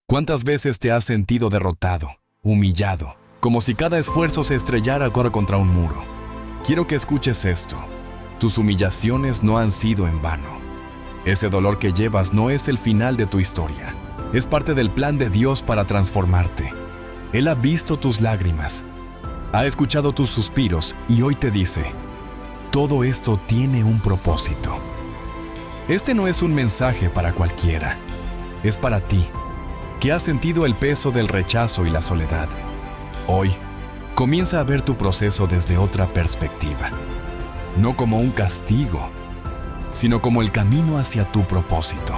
¿Cuántas veces te has sentido derrotado, humillado, como si cada esfuerzo se estrellara contra un muro? Quiero que escuches esto. Tus humillaciones no han sido en vano. Ese dolor que llevas no es el final de tu historia. Es parte del plan de Dios para transformarte. Él ha visto tus lágrimas, ha escuchado tus suspiros y hoy te dice, todo esto tiene un propósito. Este no es un mensaje para cualquiera. Es para ti, que has sentido el peso del rechazo y la soledad. Hoy, comienza a ver tu proceso desde otra perspectiva. No como un castigo, sino como el camino hacia tu propósito.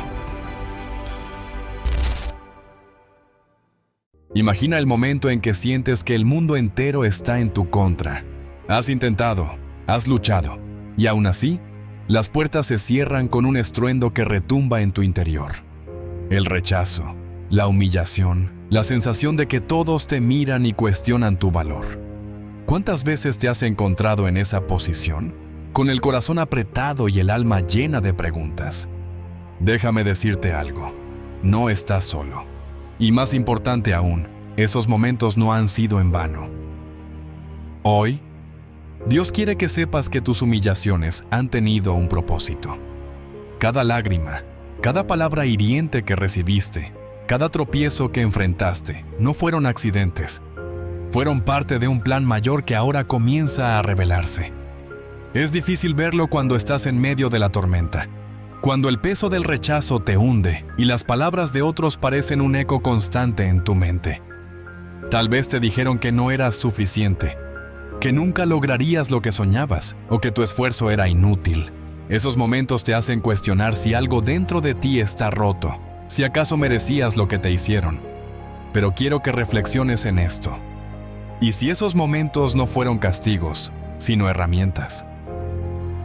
Imagina el momento en que sientes que el mundo entero está en tu contra. Has intentado, has luchado, y aún así, las puertas se cierran con un estruendo que retumba en tu interior. El rechazo, la humillación, la sensación de que todos te miran y cuestionan tu valor. ¿Cuántas veces te has encontrado en esa posición? Con el corazón apretado y el alma llena de preguntas. Déjame decirte algo, no estás solo. Y más importante aún, esos momentos no han sido en vano. Hoy, Dios quiere que sepas que tus humillaciones han tenido un propósito. Cada lágrima, cada palabra hiriente que recibiste, cada tropiezo que enfrentaste, no fueron accidentes. Fueron parte de un plan mayor que ahora comienza a revelarse. Es difícil verlo cuando estás en medio de la tormenta, cuando el peso del rechazo te hunde y las palabras de otros parecen un eco constante en tu mente. Tal vez te dijeron que no eras suficiente, que nunca lograrías lo que soñabas o que tu esfuerzo era inútil. Esos momentos te hacen cuestionar si algo dentro de ti está roto, si acaso merecías lo que te hicieron. Pero quiero que reflexiones en esto. ¿Y si esos momentos no fueron castigos, sino herramientas?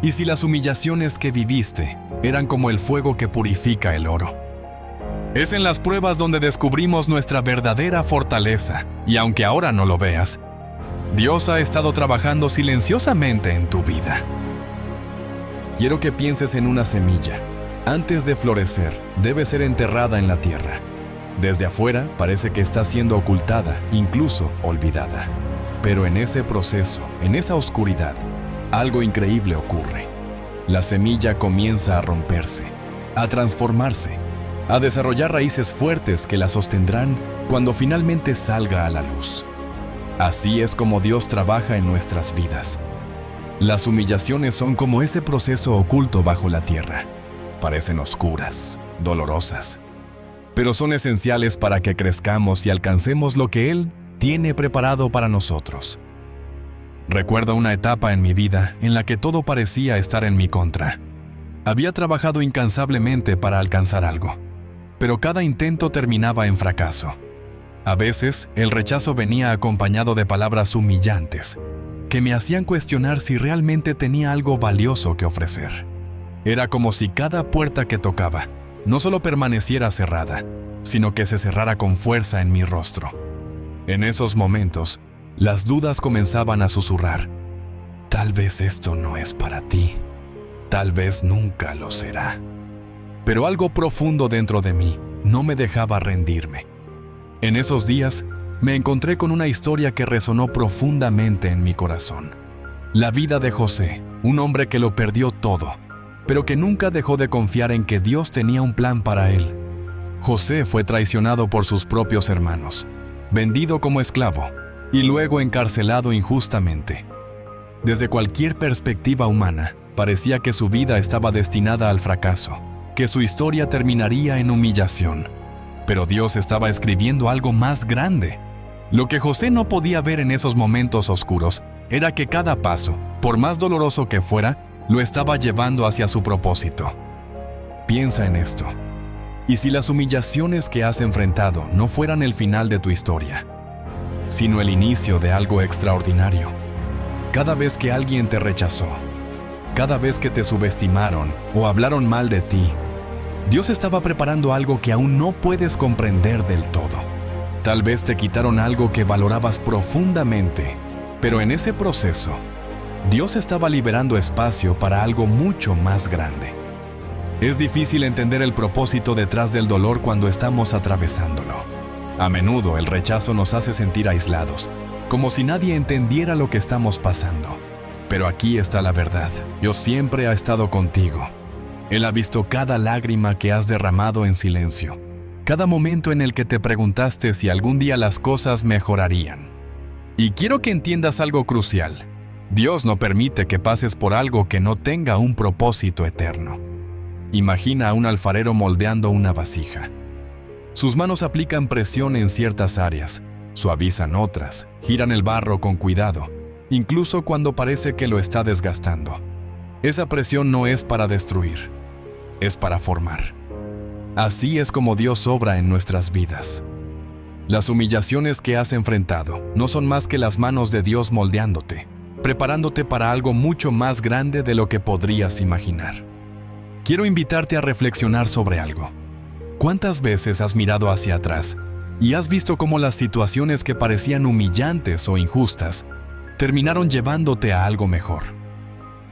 ¿Y si las humillaciones que viviste eran como el fuego que purifica el oro? Es en las pruebas donde descubrimos nuestra verdadera fortaleza, y aunque ahora no lo veas, Dios ha estado trabajando silenciosamente en tu vida. Quiero que pienses en una semilla. Antes de florecer, debe ser enterrada en la tierra. Desde afuera parece que está siendo ocultada, incluso olvidada. Pero en ese proceso, en esa oscuridad, algo increíble ocurre. La semilla comienza a romperse, a transformarse, a desarrollar raíces fuertes que la sostendrán cuando finalmente salga a la luz. Así es como Dios trabaja en nuestras vidas. Las humillaciones son como ese proceso oculto bajo la tierra. Parecen oscuras, dolorosas, pero son esenciales para que crezcamos y alcancemos lo que Él tiene preparado para nosotros. Recuerdo una etapa en mi vida en la que todo parecía estar en mi contra. Había trabajado incansablemente para alcanzar algo, pero cada intento terminaba en fracaso. A veces, el rechazo venía acompañado de palabras humillantes, que me hacían cuestionar si realmente tenía algo valioso que ofrecer. Era como si cada puerta que tocaba no solo permaneciera cerrada, sino que se cerrara con fuerza en mi rostro. En esos momentos, las dudas comenzaban a susurrar. Tal vez esto no es para ti. Tal vez nunca lo será. Pero algo profundo dentro de mí no me dejaba rendirme. En esos días, me encontré con una historia que resonó profundamente en mi corazón. La vida de José, un hombre que lo perdió todo, pero que nunca dejó de confiar en que Dios tenía un plan para él. José fue traicionado por sus propios hermanos, vendido como esclavo y luego encarcelado injustamente. Desde cualquier perspectiva humana, parecía que su vida estaba destinada al fracaso, que su historia terminaría en humillación. Pero Dios estaba escribiendo algo más grande. Lo que José no podía ver en esos momentos oscuros era que cada paso, por más doloroso que fuera, lo estaba llevando hacia su propósito. Piensa en esto. ¿Y si las humillaciones que has enfrentado no fueran el final de tu historia, sino el inicio de algo extraordinario? Cada vez que alguien te rechazó, cada vez que te subestimaron o hablaron mal de ti, Dios estaba preparando algo que aún no puedes comprender del todo. Tal vez te quitaron algo que valorabas profundamente, pero en ese proceso, Dios estaba liberando espacio para algo mucho más grande. Es difícil entender el propósito detrás del dolor cuando estamos atravesándolo. A menudo el rechazo nos hace sentir aislados, como si nadie entendiera lo que estamos pasando. Pero aquí está la verdad. Dios siempre ha estado contigo. Él ha visto cada lágrima que has derramado en silencio, cada momento en el que te preguntaste si algún día las cosas mejorarían. Y quiero que entiendas algo crucial. Dios no permite que pases por algo que no tenga un propósito eterno. Imagina a un alfarero moldeando una vasija. Sus manos aplican presión en ciertas áreas, suavizan otras, giran el barro con cuidado, incluso cuando parece que lo está desgastando. Esa presión no es para destruir, es para formar. Así es como Dios obra en nuestras vidas. Las humillaciones que has enfrentado no son más que las manos de Dios moldeándote, preparándote para algo mucho más grande de lo que podrías imaginar. Quiero invitarte a reflexionar sobre algo. ¿Cuántas veces has mirado hacia atrás y has visto cómo las situaciones que parecían humillantes o injustas terminaron llevándote a algo mejor?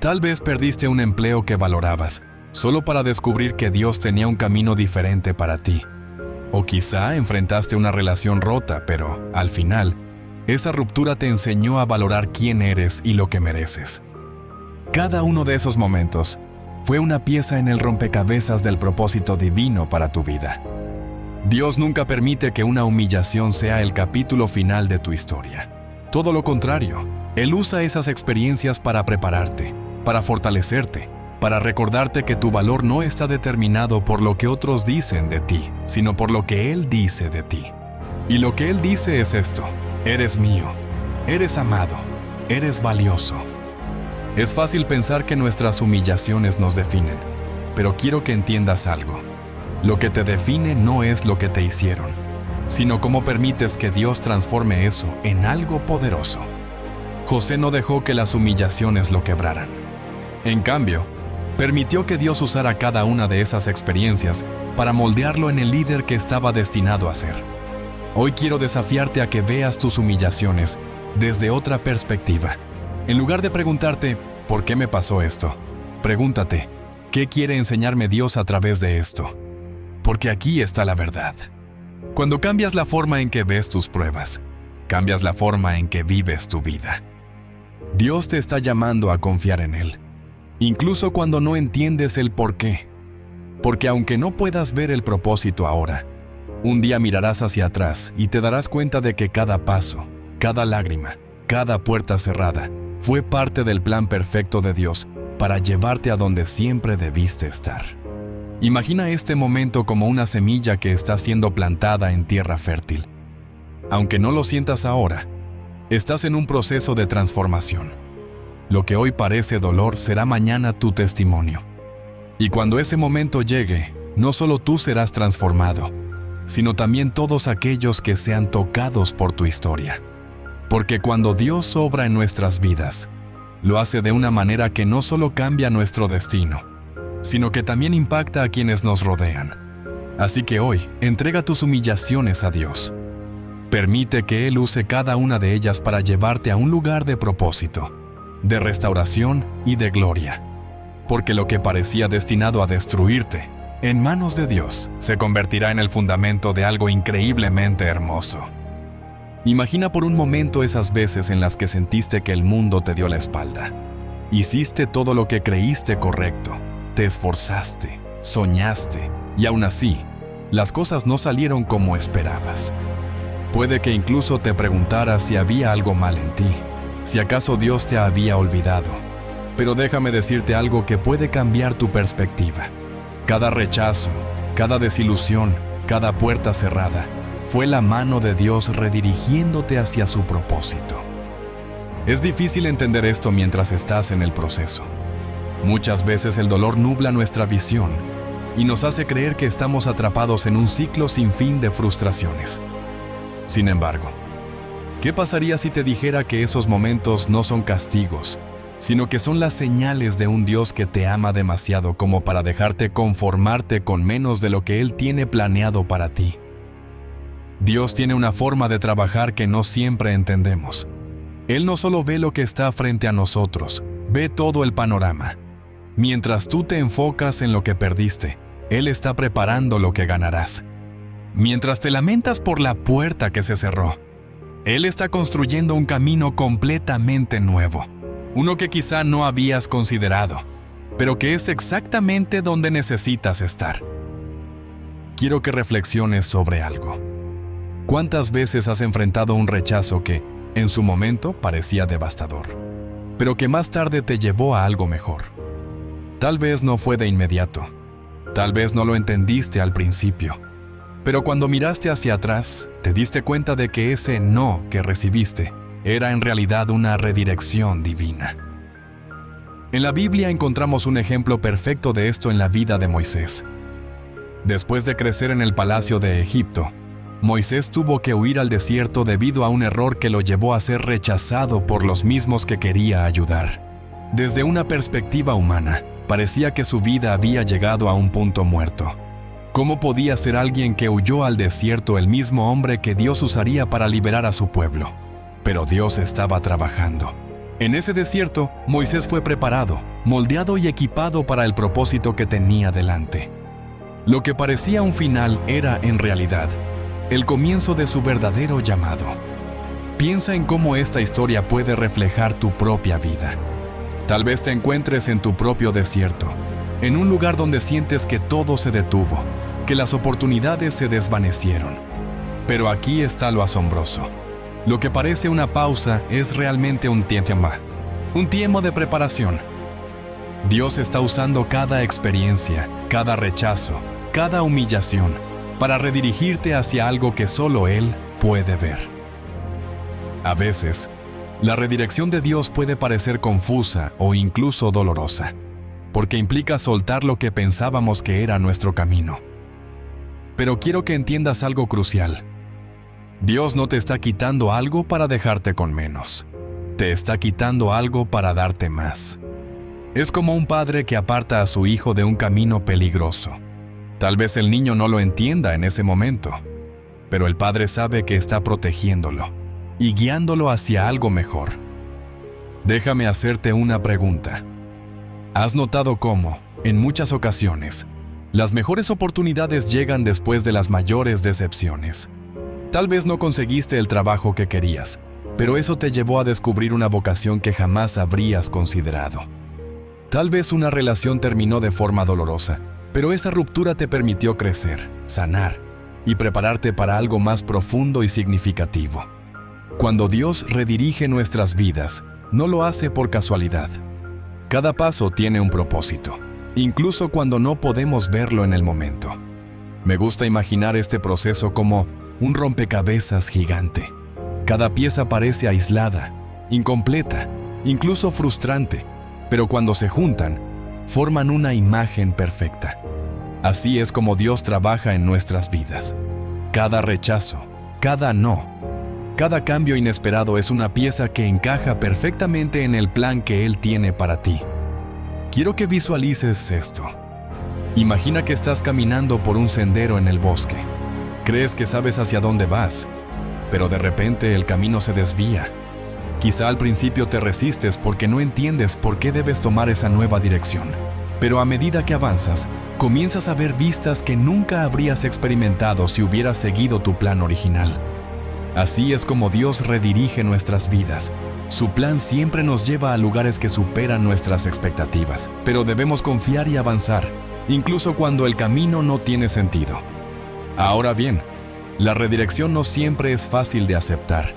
Tal vez perdiste un empleo que valorabas, solo para descubrir que Dios tenía un camino diferente para ti. O quizá enfrentaste una relación rota, pero, al final, esa ruptura te enseñó a valorar quién eres y lo que mereces. Cada uno de esos momentos fue una pieza en el rompecabezas del propósito divino para tu vida. Dios nunca permite que una humillación sea el capítulo final de tu historia. Todo lo contrario, Él usa esas experiencias para prepararte, para fortalecerte, para recordarte que tu valor no está determinado por lo que otros dicen de ti, sino por lo que Él dice de ti. Y lo que Él dice es esto: eres mío, eres amado, eres valioso. Es fácil pensar que nuestras humillaciones nos definen, pero quiero que entiendas algo. Lo que te define no es lo que te hicieron, sino cómo permites que Dios transforme eso en algo poderoso. José no dejó que las humillaciones lo quebraran. En cambio, permitió que Dios usara cada una de esas experiencias para moldearlo en el líder que estaba destinado a ser. Hoy quiero desafiarte a que veas tus humillaciones desde otra perspectiva. En lugar de preguntarte, ¿por qué me pasó esto?, pregúntate, ¿qué quiere enseñarme Dios a través de esto? Porque aquí está la verdad. Cuando cambias la forma en que ves tus pruebas, cambias la forma en que vives tu vida. Dios te está llamando a confiar en Él, incluso cuando no entiendes el por qué. Porque aunque no puedas ver el propósito ahora, un día mirarás hacia atrás y te darás cuenta de que cada paso, cada lágrima, cada puerta cerrada, fue parte del plan perfecto de Dios para llevarte a donde siempre debiste estar. Imagina este momento como una semilla que está siendo plantada en tierra fértil. Aunque no lo sientas ahora, estás en un proceso de transformación. Lo que hoy parece dolor será mañana tu testimonio. Y cuando ese momento llegue, no solo tú serás transformado, sino también todos aquellos que sean tocados por tu historia. Porque cuando Dios obra en nuestras vidas, lo hace de una manera que no solo cambia nuestro destino, sino que también impacta a quienes nos rodean. Así que hoy, entrega tus humillaciones a Dios. Permite que Él use cada una de ellas para llevarte a un lugar de propósito, de restauración y de gloria. Porque lo que parecía destinado a destruirte, en manos de Dios, se convertirá en el fundamento de algo increíblemente hermoso. Imagina por un momento esas veces en las que sentiste que el mundo te dio la espalda. Hiciste todo lo que creíste correcto, te esforzaste, soñaste, y aún así, las cosas no salieron como esperabas. Puede que incluso te preguntaras si había algo mal en ti, si acaso Dios te había olvidado. Pero déjame decirte algo que puede cambiar tu perspectiva. Cada rechazo, cada desilusión, cada puerta cerrada, fue la mano de Dios redirigiéndote hacia su propósito. Es difícil entender esto mientras estás en el proceso. Muchas veces el dolor nubla nuestra visión y nos hace creer que estamos atrapados en un ciclo sin fin de frustraciones. Sin embargo, ¿qué pasaría si te dijera que esos momentos no son castigos, sino que son las señales de un Dios que te ama demasiado como para dejarte conformarte con menos de lo que Él tiene planeado para ti? Dios tiene una forma de trabajar que no siempre entendemos. Él no solo ve lo que está frente a nosotros, ve todo el panorama. Mientras tú te enfocas en lo que perdiste, Él está preparando lo que ganarás. Mientras te lamentas por la puerta que se cerró, Él está construyendo un camino completamente nuevo, uno que quizá no habías considerado, pero que es exactamente donde necesitas estar. Quiero que reflexiones sobre algo. ¿Cuántas veces has enfrentado un rechazo que, en su momento, parecía devastador, pero que más tarde te llevó a algo mejor? Tal vez no fue de inmediato, tal vez no lo entendiste al principio, pero cuando miraste hacia atrás, te diste cuenta de que ese no que recibiste era en realidad una redirección divina. En la Biblia encontramos un ejemplo perfecto de esto en la vida de Moisés. Después de crecer en el palacio de Egipto, Moisés tuvo que huir al desierto debido a un error que lo llevó a ser rechazado por los mismos que quería ayudar. Desde una perspectiva humana, parecía que su vida había llegado a un punto muerto. ¿Cómo podía ser alguien que huyó al desierto el mismo hombre que Dios usaría para liberar a su pueblo? Pero Dios estaba trabajando. En ese desierto, Moisés fue preparado, moldeado y equipado para el propósito que tenía delante. Lo que parecía un final era, en realidad, el comienzo de su verdadero llamado. Piensa en cómo esta historia puede reflejar tu propia vida. Tal vez te encuentres en tu propio desierto, en un lugar donde sientes que todo se detuvo, que las oportunidades se desvanecieron. Pero aquí está lo asombroso. Lo que parece una pausa es realmente un tiempo de preparación. Dios está usando cada experiencia, cada rechazo, cada humillación, para redirigirte hacia algo que solo Él puede ver. A veces, la redirección de Dios puede parecer confusa o incluso dolorosa, porque implica soltar lo que pensábamos que era nuestro camino. Pero quiero que entiendas algo crucial. Dios no te está quitando algo para dejarte con menos. Te está quitando algo para darte más. Es como un padre que aparta a su hijo de un camino peligroso. Tal vez el niño no lo entienda en ese momento, pero el padre sabe que está protegiéndolo y guiándolo hacia algo mejor. Déjame hacerte una pregunta. ¿Has notado cómo, en muchas ocasiones, las mejores oportunidades llegan después de las mayores decepciones? Tal vez no conseguiste el trabajo que querías, pero eso te llevó a descubrir una vocación que jamás habrías considerado. Tal vez una relación terminó de forma dolorosa, pero esa ruptura te permitió crecer, sanar y prepararte para algo más profundo y significativo. Cuando Dios redirige nuestras vidas, no lo hace por casualidad. Cada paso tiene un propósito, incluso cuando no podemos verlo en el momento. Me gusta imaginar este proceso como un rompecabezas gigante. Cada pieza parece aislada, incompleta, incluso frustrante, pero cuando se juntan, forman una imagen perfecta. Así es como Dios trabaja en nuestras vidas. Cada rechazo, cada no, cada cambio inesperado es una pieza que encaja perfectamente en el plan que Él tiene para ti. Quiero que visualices esto. Imagina que estás caminando por un sendero en el bosque. Crees que sabes hacia dónde vas, pero de repente el camino se desvía. Quizá al principio te resistes porque no entiendes por qué debes tomar esa nueva dirección. Pero a medida que avanzas, comienzas a ver vistas que nunca habrías experimentado si hubieras seguido tu plan original. Así es como Dios redirige nuestras vidas. Su plan siempre nos lleva a lugares que superan nuestras expectativas, pero debemos confiar y avanzar, incluso cuando el camino no tiene sentido. Ahora bien, la redirección no siempre es fácil de aceptar.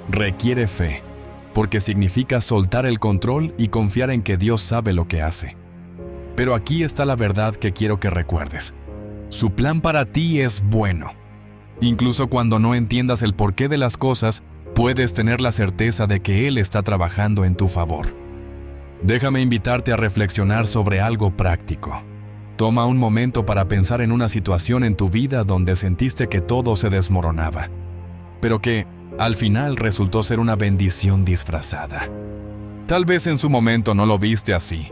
Requiere fe, porque significa soltar el control y confiar en que Dios sabe lo que hace. Pero aquí está la verdad que quiero que recuerdes. Su plan para ti es bueno. Incluso cuando no entiendas el porqué de las cosas, puedes tener la certeza de que Él está trabajando en tu favor. Déjame invitarte a reflexionar sobre algo práctico. Toma un momento para pensar en una situación en tu vida donde sentiste que todo se desmoronaba, pero que, al final, resultó ser una bendición disfrazada. Tal vez en su momento no lo viste así,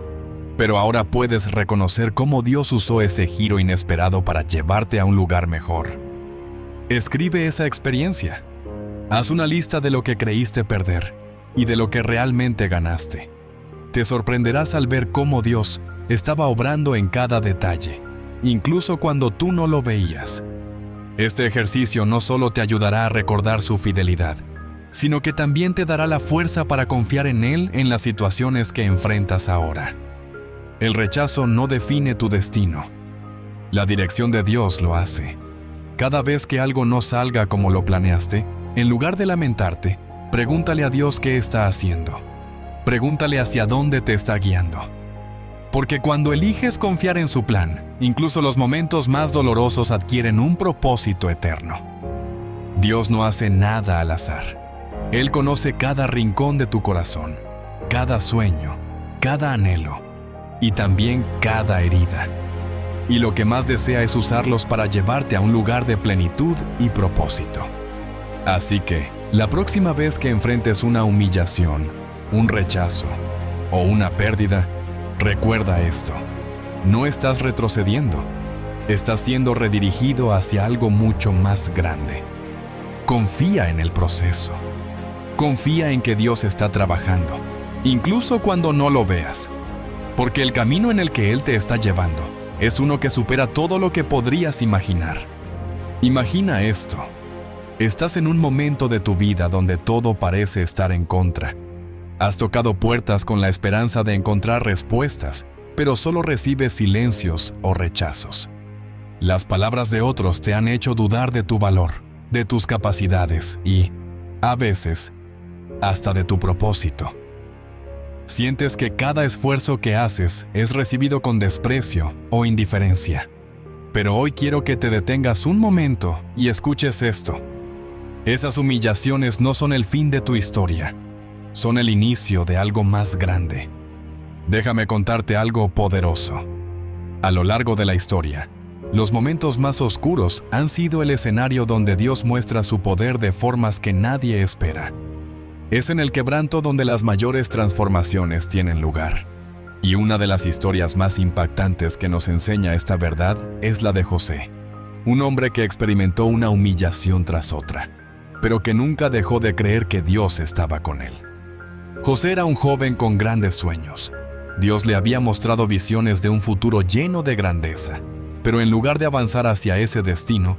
pero ahora puedes reconocer cómo Dios usó ese giro inesperado para llevarte a un lugar mejor. Escribe esa experiencia. Haz una lista de lo que creíste perder y de lo que realmente ganaste. Te sorprenderás al ver cómo Dios, estaba obrando en cada detalle, incluso cuando tú no lo veías. Este ejercicio no solo te ayudará a recordar su fidelidad, sino que también te dará la fuerza para confiar en Él en las situaciones que enfrentas ahora. El rechazo no define tu destino. La dirección de Dios lo hace. Cada vez que algo no salga como lo planeaste, en lugar de lamentarte, pregúntale a Dios qué está haciendo. Pregúntale hacia dónde te está guiando. Porque cuando eliges confiar en su plan, incluso los momentos más dolorosos adquieren un propósito eterno. Dios no hace nada al azar. Él conoce cada rincón de tu corazón, cada sueño, cada anhelo y también cada herida. Y lo que más desea es usarlos para llevarte a un lugar de plenitud y propósito. Así que, la próxima vez que enfrentes una humillación, un rechazo o una pérdida, recuerda esto: no estás retrocediendo, estás siendo redirigido hacia algo mucho más grande. Confía en el proceso. Confía en que Dios está trabajando, incluso cuando no lo veas, porque el camino en el que Él te está llevando es uno que supera todo lo que podrías imaginar. Imagina esto: estás en un momento de tu vida donde todo parece estar en contra. Has tocado puertas con la esperanza de encontrar respuestas, pero solo recibes silencios o rechazos. Las palabras de otros te han hecho dudar de tu valor, de tus capacidades y, a veces, hasta de tu propósito. Sientes que cada esfuerzo que haces es recibido con desprecio o indiferencia. Pero hoy quiero que te detengas un momento y escuches esto. Esas humillaciones no son el fin de tu historia, son el inicio de algo más grande. Déjame contarte algo poderoso. A lo largo de la historia, los momentos más oscuros han sido el escenario donde Dios muestra su poder de formas que nadie espera. Es en el quebranto donde las mayores transformaciones tienen lugar. Y una de las historias más impactantes que nos enseña esta verdad es la de José, un hombre que experimentó una humillación tras otra, pero que nunca dejó de creer que Dios estaba con él. José era un joven con grandes sueños. Dios le había mostrado visiones de un futuro lleno de grandeza, pero en lugar de avanzar hacia ese destino,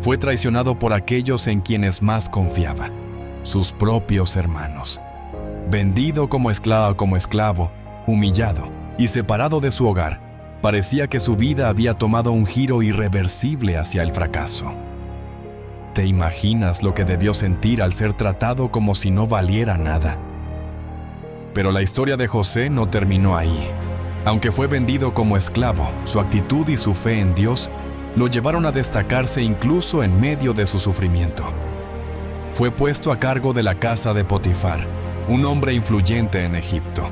fue traicionado por aquellos en quienes más confiaba: sus propios hermanos. Vendido como esclavo, humillado y separado de su hogar, parecía que su vida había tomado un giro irreversible hacia el fracaso. ¿Te imaginas lo que debió sentir al ser tratado como si no valiera nada? Pero la historia de José no terminó ahí. Aunque fue vendido como esclavo, su actitud y su fe en Dios lo llevaron a destacarse incluso en medio de su sufrimiento. Fue puesto a cargo de la casa de Potifar, un hombre influyente en Egipto.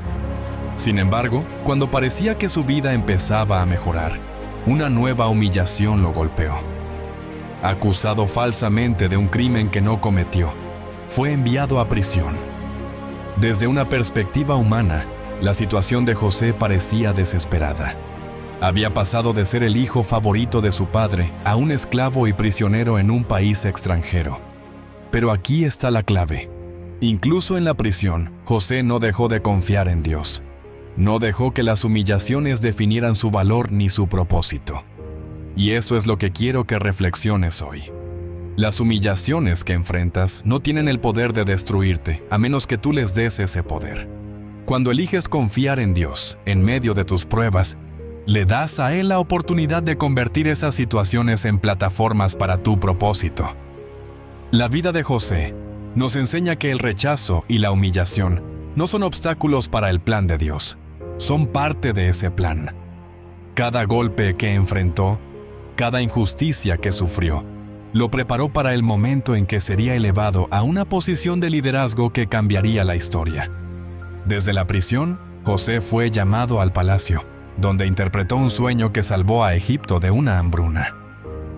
Sin embargo, cuando parecía que su vida empezaba a mejorar, una nueva humillación lo golpeó. Acusado falsamente de un crimen que no cometió, fue enviado a prisión. Desde una perspectiva humana, la situación de José parecía desesperada. Había pasado de ser el hijo favorito de su padre a un esclavo y prisionero en un país extranjero. Pero aquí está la clave. Incluso en la prisión, José no dejó de confiar en Dios. No dejó que las humillaciones definieran su valor ni su propósito. Y eso es lo que quiero que reflexiones hoy. Las humillaciones que enfrentas no tienen el poder de destruirte, a menos que tú les des ese poder. Cuando eliges confiar en Dios, en medio de tus pruebas, le das a Él la oportunidad de convertir esas situaciones en plataformas para tu propósito. La vida de José nos enseña que el rechazo y la humillación no son obstáculos para el plan de Dios, son parte de ese plan. Cada golpe que enfrentó, cada injusticia que sufrió, lo preparó para el momento en que sería elevado a una posición de liderazgo que cambiaría la historia. Desde la prisión, José fue llamado al palacio, donde interpretó un sueño que salvó a Egipto de una hambruna.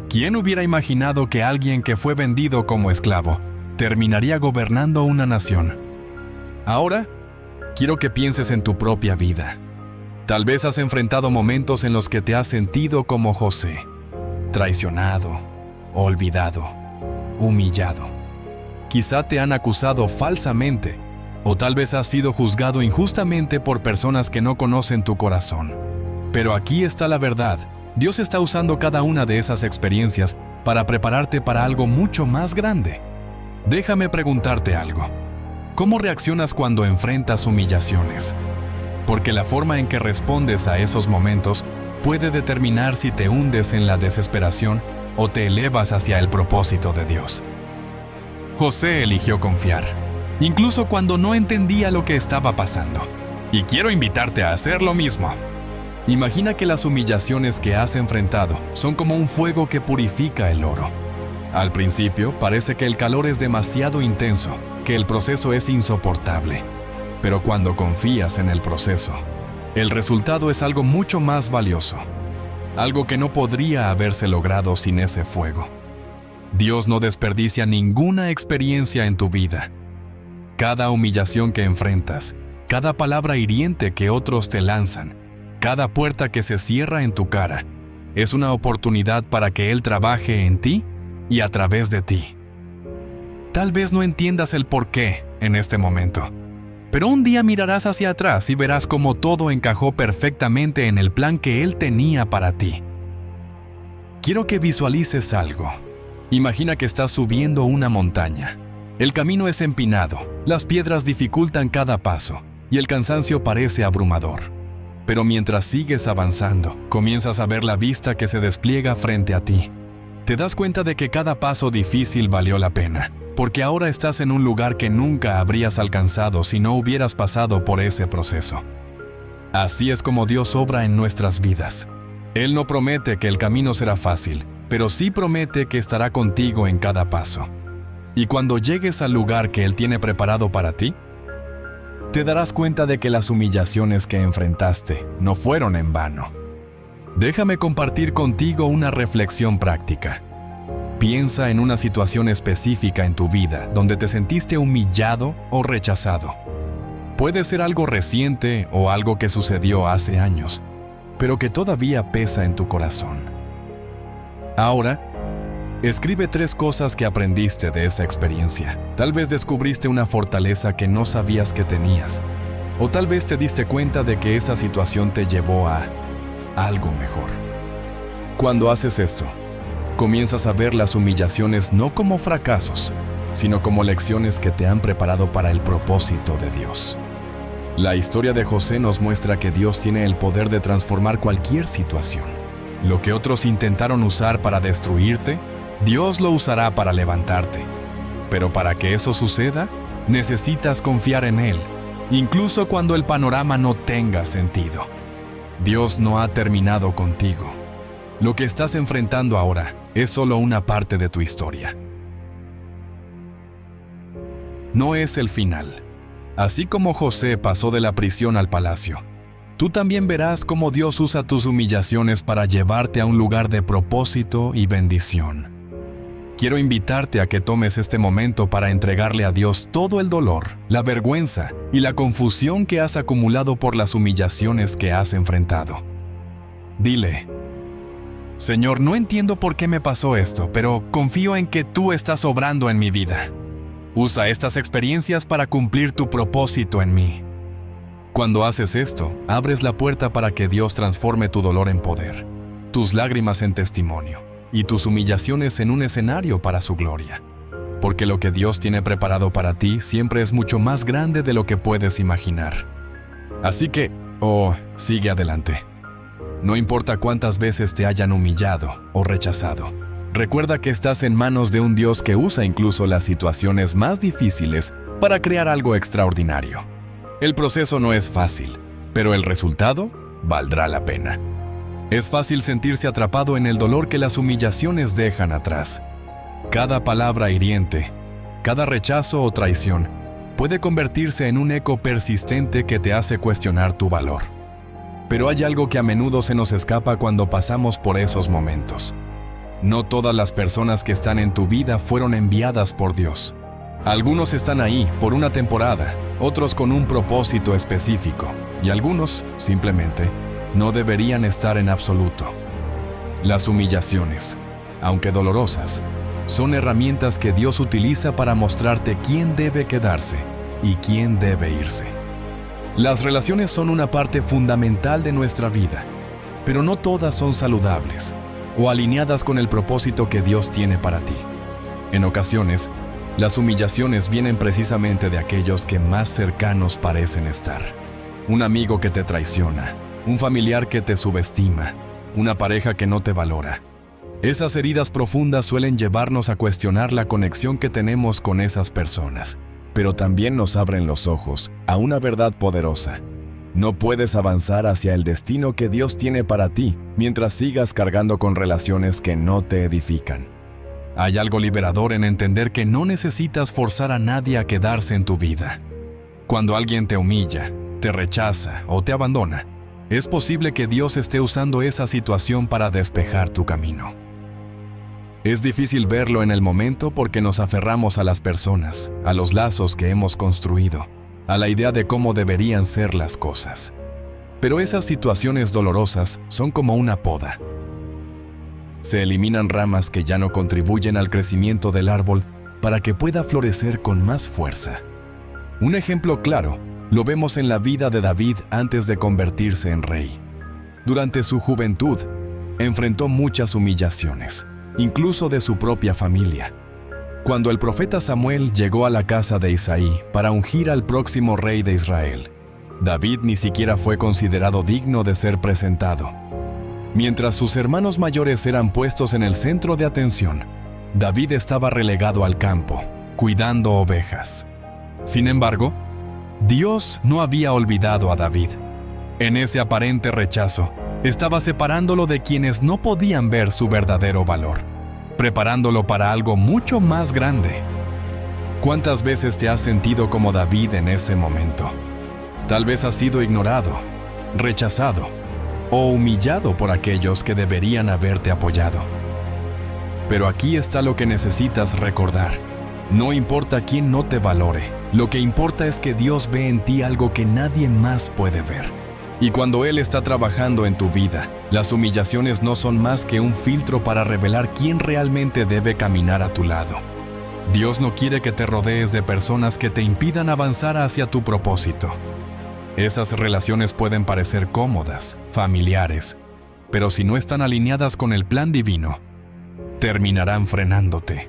¿Quién hubiera imaginado que alguien que fue vendido como esclavo terminaría gobernando una nación? Ahora, quiero que pienses en tu propia vida. Tal vez has enfrentado momentos en los que te has sentido como José, traicionado, olvidado, humillado. Quizá te han acusado falsamente, o tal vez has sido juzgado injustamente por personas que no conocen tu corazón. Pero aquí está la verdad. Dios está usando cada una de esas experiencias para prepararte para algo mucho más grande. Déjame preguntarte algo. ¿Cómo reaccionas cuando enfrentas humillaciones? Porque la forma en que respondes a esos momentos puede determinar si te hundes en la desesperación o te elevas hacia el propósito de Dios. José eligió confiar, incluso cuando no entendía lo que estaba pasando. Y quiero invitarte a hacer lo mismo. Imagina que las humillaciones que has enfrentado son como un fuego que purifica el oro. Al principio parece que el calor es demasiado intenso, que el proceso es insoportable. Pero cuando confías en el proceso, el resultado es algo mucho más valioso. Algo que no podría haberse logrado sin ese fuego. Dios no desperdicia ninguna experiencia en tu vida. Cada humillación que enfrentas, cada palabra hiriente que otros te lanzan, cada puerta que se cierra en tu cara, es una oportunidad para que Él trabaje en ti y a través de ti. Tal vez no entiendas el porqué en este momento, pero un día mirarás hacia atrás y verás cómo todo encajó perfectamente en el plan que Él tenía para ti. Quiero que visualices algo. Imagina que estás subiendo una montaña. El camino es empinado, las piedras dificultan cada paso y el cansancio parece abrumador. Pero mientras sigues avanzando, comienzas a ver la vista que se despliega frente a ti. Te das cuenta de que cada paso difícil valió la pena, porque ahora estás en un lugar que nunca habrías alcanzado si no hubieras pasado por ese proceso. Así es como Dios obra en nuestras vidas. Él no promete que el camino será fácil, pero sí promete que estará contigo en cada paso. Y cuando llegues al lugar que Él tiene preparado para ti, te darás cuenta de que las humillaciones que enfrentaste no fueron en vano. Déjame compartir contigo una reflexión práctica. Piensa en una situación específica en tu vida donde te sentiste humillado o rechazado. Puede ser algo reciente o algo que sucedió hace años, pero que todavía pesa en tu corazón. Ahora, escribe 3 cosas que aprendiste de esa experiencia. Tal vez descubriste una fortaleza que no sabías que tenías, o tal vez te diste cuenta de que esa situación te llevó a algo mejor. Cuando haces esto, comienzas a ver las humillaciones no como fracasos, sino como lecciones que te han preparado para el propósito de Dios. La historia de José nos muestra que Dios tiene el poder de transformar cualquier situación. Lo que otros intentaron usar para destruirte, Dios lo usará para levantarte. Pero para que eso suceda, necesitas confiar en Él, incluso cuando el panorama no tenga sentido. Dios no ha terminado contigo. Lo que estás enfrentando ahora es solo una parte de tu historia. No es el final. Así como José pasó de la prisión al palacio, tú también verás cómo Dios usa tus humillaciones para llevarte a un lugar de propósito y bendición. Quiero invitarte a que tomes este momento para entregarle a Dios todo el dolor, la vergüenza y la confusión que has acumulado por las humillaciones que has enfrentado. Dile: Señor, no entiendo por qué me pasó esto, pero confío en que tú estás obrando en mi vida. Usa estas experiencias para cumplir tu propósito en mí. Cuando haces esto, abres la puerta para que Dios transforme tu dolor en poder, tus lágrimas en testimonio y tus humillaciones en un escenario para su gloria. Porque lo que Dios tiene preparado para ti siempre es mucho más grande de lo que puedes imaginar. Así que, sigue adelante. No importa cuántas veces te hayan humillado o rechazado. Recuerda que estás en manos de un Dios que usa incluso las situaciones más difíciles para crear algo extraordinario. El proceso no es fácil, pero el resultado valdrá la pena. Es fácil sentirse atrapado en el dolor que las humillaciones dejan atrás. Cada palabra hiriente, cada rechazo o traición puede convertirse en un eco persistente que te hace cuestionar tu valor. Pero hay algo que a menudo se nos escapa cuando pasamos por esos momentos. No todas las personas que están en tu vida fueron enviadas por Dios. Algunos están ahí por una temporada, otros con un propósito específico, y algunos, simplemente, no deberían estar en absoluto. Las humillaciones, aunque dolorosas, son herramientas que Dios utiliza para mostrarte quién debe quedarse y quién debe irse. Las relaciones son una parte fundamental de nuestra vida, pero no todas son saludables o alineadas con el propósito que Dios tiene para ti. En ocasiones, las humillaciones vienen precisamente de aquellos que más cercanos parecen estar. Un amigo que te traiciona, un familiar que te subestima, una pareja que no te valora. Esas heridas profundas suelen llevarnos a cuestionar la conexión que tenemos con esas personas, pero también nos abren los ojos a una verdad poderosa. No puedes avanzar hacia el destino que Dios tiene para ti mientras sigas cargando con relaciones que no te edifican. Hay algo liberador en entender que no necesitas forzar a nadie a quedarse en tu vida. Cuando alguien te humilla, te rechaza o te abandona, es posible que Dios esté usando esa situación para despejar tu camino. Es difícil verlo en el momento porque nos aferramos a las personas, a los lazos que hemos construido, a la idea de cómo deberían ser las cosas. Pero esas situaciones dolorosas son como una poda. Se eliminan ramas que ya no contribuyen al crecimiento del árbol para que pueda florecer con más fuerza. Un ejemplo claro lo vemos en la vida de David antes de convertirse en rey. Durante su juventud, enfrentó muchas humillaciones, incluso de su propia familia. Cuando el profeta Samuel llegó a la casa de Isaí para ungir al próximo rey de Israel, David ni siquiera fue considerado digno de ser presentado. Mientras sus hermanos mayores eran puestos en el centro de atención, David estaba relegado al campo, cuidando ovejas. Sin embargo, Dios no había olvidado a David. En ese aparente rechazo, estaba separándolo de quienes no podían ver su verdadero valor, preparándolo para algo mucho más grande. ¿Cuántas veces te has sentido como David en ese momento? Tal vez has sido ignorado, rechazado o humillado por aquellos que deberían haberte apoyado. Pero aquí está lo que necesitas recordar. No importa quién no te valore, lo que importa es que Dios ve en ti algo que nadie más puede ver. Y cuando Él está trabajando en tu vida, las humillaciones no son más que un filtro para revelar quién realmente debe caminar a tu lado. Dios no quiere que te rodees de personas que te impidan avanzar hacia tu propósito. Esas relaciones pueden parecer cómodas, familiares, pero si no están alineadas con el plan divino, terminarán frenándote.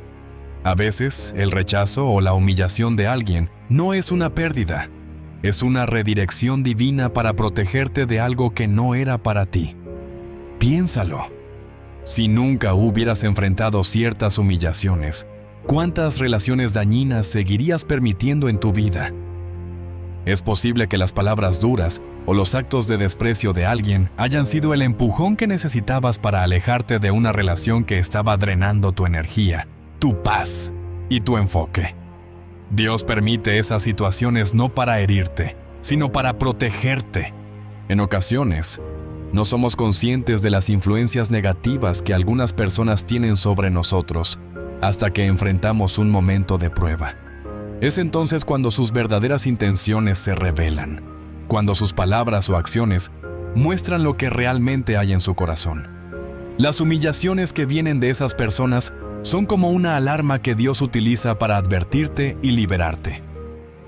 A veces, el rechazo o la humillación de alguien no es una pérdida, es una redirección divina para protegerte de algo que no era para ti. Piénsalo. Si nunca hubieras enfrentado ciertas humillaciones, ¿cuántas relaciones dañinas seguirías permitiendo en tu vida? Es posible que las palabras duras o los actos de desprecio de alguien hayan sido el empujón que necesitabas para alejarte de una relación que estaba drenando tu energía, tu paz y tu enfoque. Dios permite esas situaciones no para herirte, sino para protegerte. En ocasiones, no somos conscientes de las influencias negativas que algunas personas tienen sobre nosotros hasta que enfrentamos un momento de prueba. Es entonces cuando sus verdaderas intenciones se revelan, cuando sus palabras o acciones muestran lo que realmente hay en su corazón. Las humillaciones que vienen de esas personas son como una alarma que Dios utiliza para advertirte y liberarte.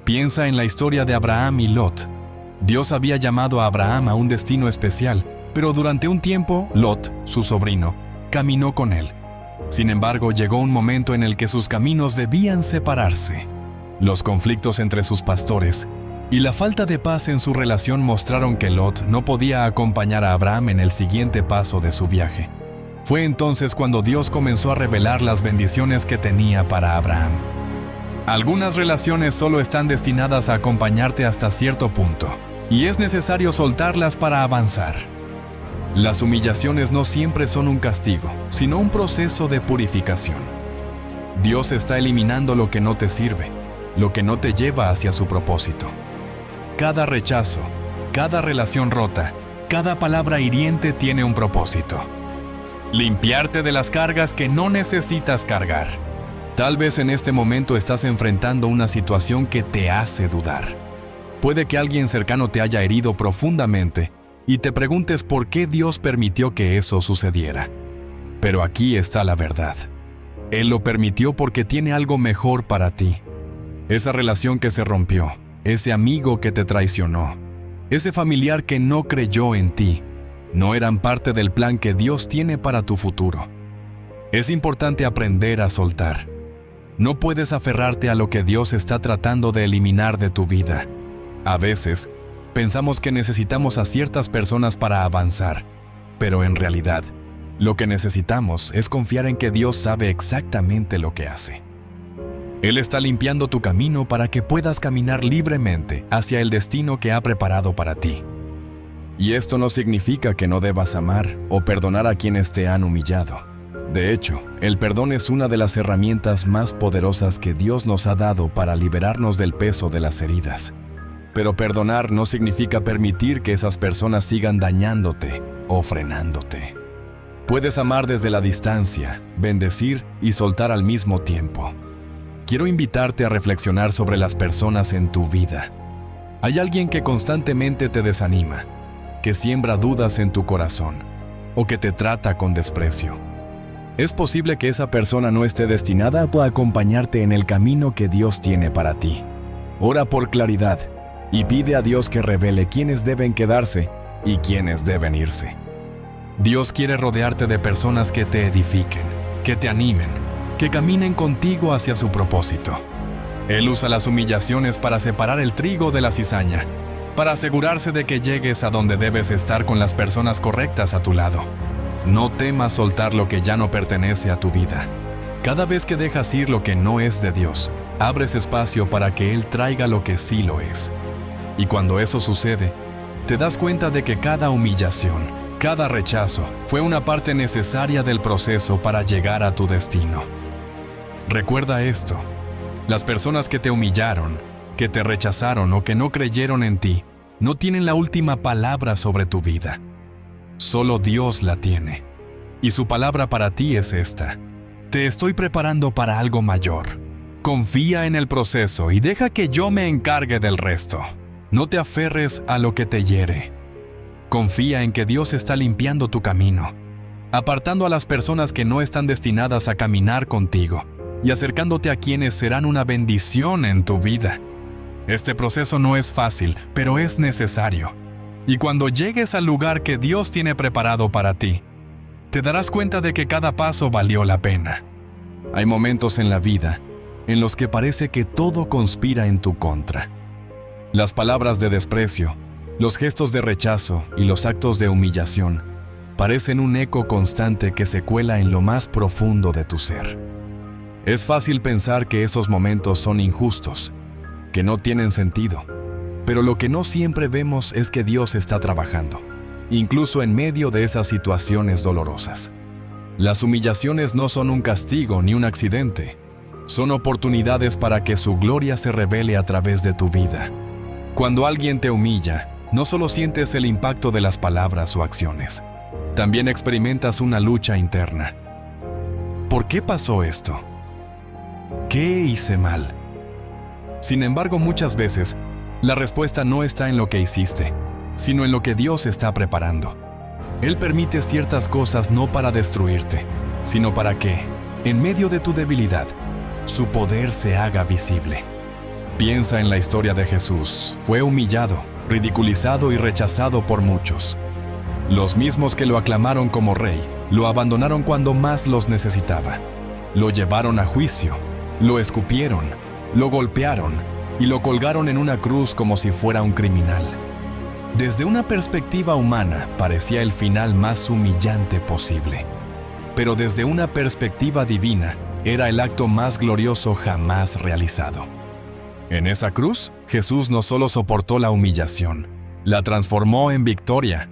Piensa en la historia de Abraham y Lot. Dios había llamado a Abraham a un destino especial, pero durante un tiempo, Lot, su sobrino, caminó con él. Sin embargo, llegó un momento en el que sus caminos debían separarse. Los conflictos entre sus pastores y la falta de paz en su relación mostraron que Lot no podía acompañar a Abraham en el siguiente paso de su viaje. Fue entonces cuando Dios comenzó a revelar las bendiciones que tenía para Abraham. Algunas relaciones solo están destinadas a acompañarte hasta cierto punto, y es necesario soltarlas para avanzar. Las humillaciones no siempre son un castigo, sino un proceso de purificación. Dios está eliminando lo que no te sirve, lo que no te lleva hacia su propósito. Cada rechazo, cada relación rota, cada palabra hiriente tiene un propósito. Limpiarte de las cargas que no necesitas cargar. Tal vez en este momento estás enfrentando una situación que te hace dudar. Puede que alguien cercano te haya herido profundamente y te preguntes por qué Dios permitió que eso sucediera. Pero aquí está la verdad. Él lo permitió porque tiene algo mejor para ti. Esa relación que se rompió, ese amigo que te traicionó, ese familiar que no creyó en ti, No eran parte del plan que Dios tiene para tu futuro. Es importante aprender a soltar. No puedes aferrarte a lo que Dios está tratando de eliminar de tu vida. A veces, pensamos que necesitamos a ciertas personas para avanzar, pero en realidad, lo que necesitamos es confiar en que Dios sabe exactamente lo que hace. Él está limpiando tu camino para que puedas caminar libremente hacia el destino que ha preparado para ti. Y esto no significa que no debas amar o perdonar a quienes te han humillado. De hecho, el perdón es una de las herramientas más poderosas que Dios nos ha dado para liberarnos del peso de las heridas. Pero perdonar no significa permitir que esas personas sigan dañándote o frenándote. Puedes amar desde la distancia, bendecir y soltar al mismo tiempo. Quiero invitarte a reflexionar sobre las personas en tu vida. ¿Hay alguien que constantemente te desanima, que siembra dudas en tu corazón o que te trata con desprecio? Es posible que esa persona no esté destinada a acompañarte en el camino que Dios tiene para ti. Ora por claridad y pide a Dios que revele quiénes deben quedarse y quiénes deben irse. Dios quiere rodearte de personas que te edifiquen, que te animen, que caminen contigo hacia su propósito. Él usa las humillaciones para separar el trigo de la cizaña, para asegurarse de que llegues a donde debes estar con las personas correctas a tu lado. No temas soltar lo que ya no pertenece a tu vida. Cada vez que dejas ir lo que no es de Dios, abres espacio para que Él traiga lo que sí lo es. Y cuando eso sucede, te das cuenta de que cada humillación, cada rechazo, fue una parte necesaria del proceso para llegar a tu destino. Recuerda esto: las personas que te humillaron, que te rechazaron o que no creyeron en ti, no tienen la última palabra sobre tu vida. Solo Dios la tiene. Y su palabra para ti es esta: te estoy preparando para algo mayor. Confía en el proceso y deja que yo me encargue del resto. No te aferres a lo que te hiere. Confía en que Dios está limpiando tu camino, apartando a las personas que no están destinadas a caminar contigo y acercándote a quienes serán una bendición en tu vida. Este proceso no es fácil, pero es necesario. Y cuando llegues al lugar que Dios tiene preparado para ti, te darás cuenta de que cada paso valió la pena. Hay momentos en la vida en los que parece que todo conspira en tu contra. Las palabras de desprecio, los gestos de rechazo y los actos de humillación parecen un eco constante que se cuela en lo más profundo de tu ser. Es fácil pensar que esos momentos son injustos, que no tienen sentido, pero lo que no siempre vemos es que Dios está trabajando, incluso en medio de esas situaciones dolorosas. Las humillaciones no son un castigo ni un accidente, son oportunidades para que su gloria se revele a través de tu vida. Cuando alguien te humilla, no solo sientes el impacto de las palabras o acciones, también experimentas una lucha interna. ¿Por qué pasó esto? ¿Qué hice mal? Sin embargo, muchas veces, la respuesta no está en lo que hiciste, sino en lo que Dios está preparando. Él permite ciertas cosas no para destruirte, sino para que, en medio de tu debilidad, su poder se haga visible. Piensa en la historia de Jesús. Fue humillado, ridiculizado y rechazado por muchos. Los mismos que lo aclamaron como rey, lo abandonaron cuando más los necesitaba. Lo llevaron a juicio, lo escupieron, lo golpearon y lo colgaron en una cruz como si fuera un criminal. Desde una perspectiva humana, parecía el final más humillante posible. Pero desde una perspectiva divina, era el acto más glorioso jamás realizado. En esa cruz, Jesús no solo soportó la humillación, la transformó en victoria.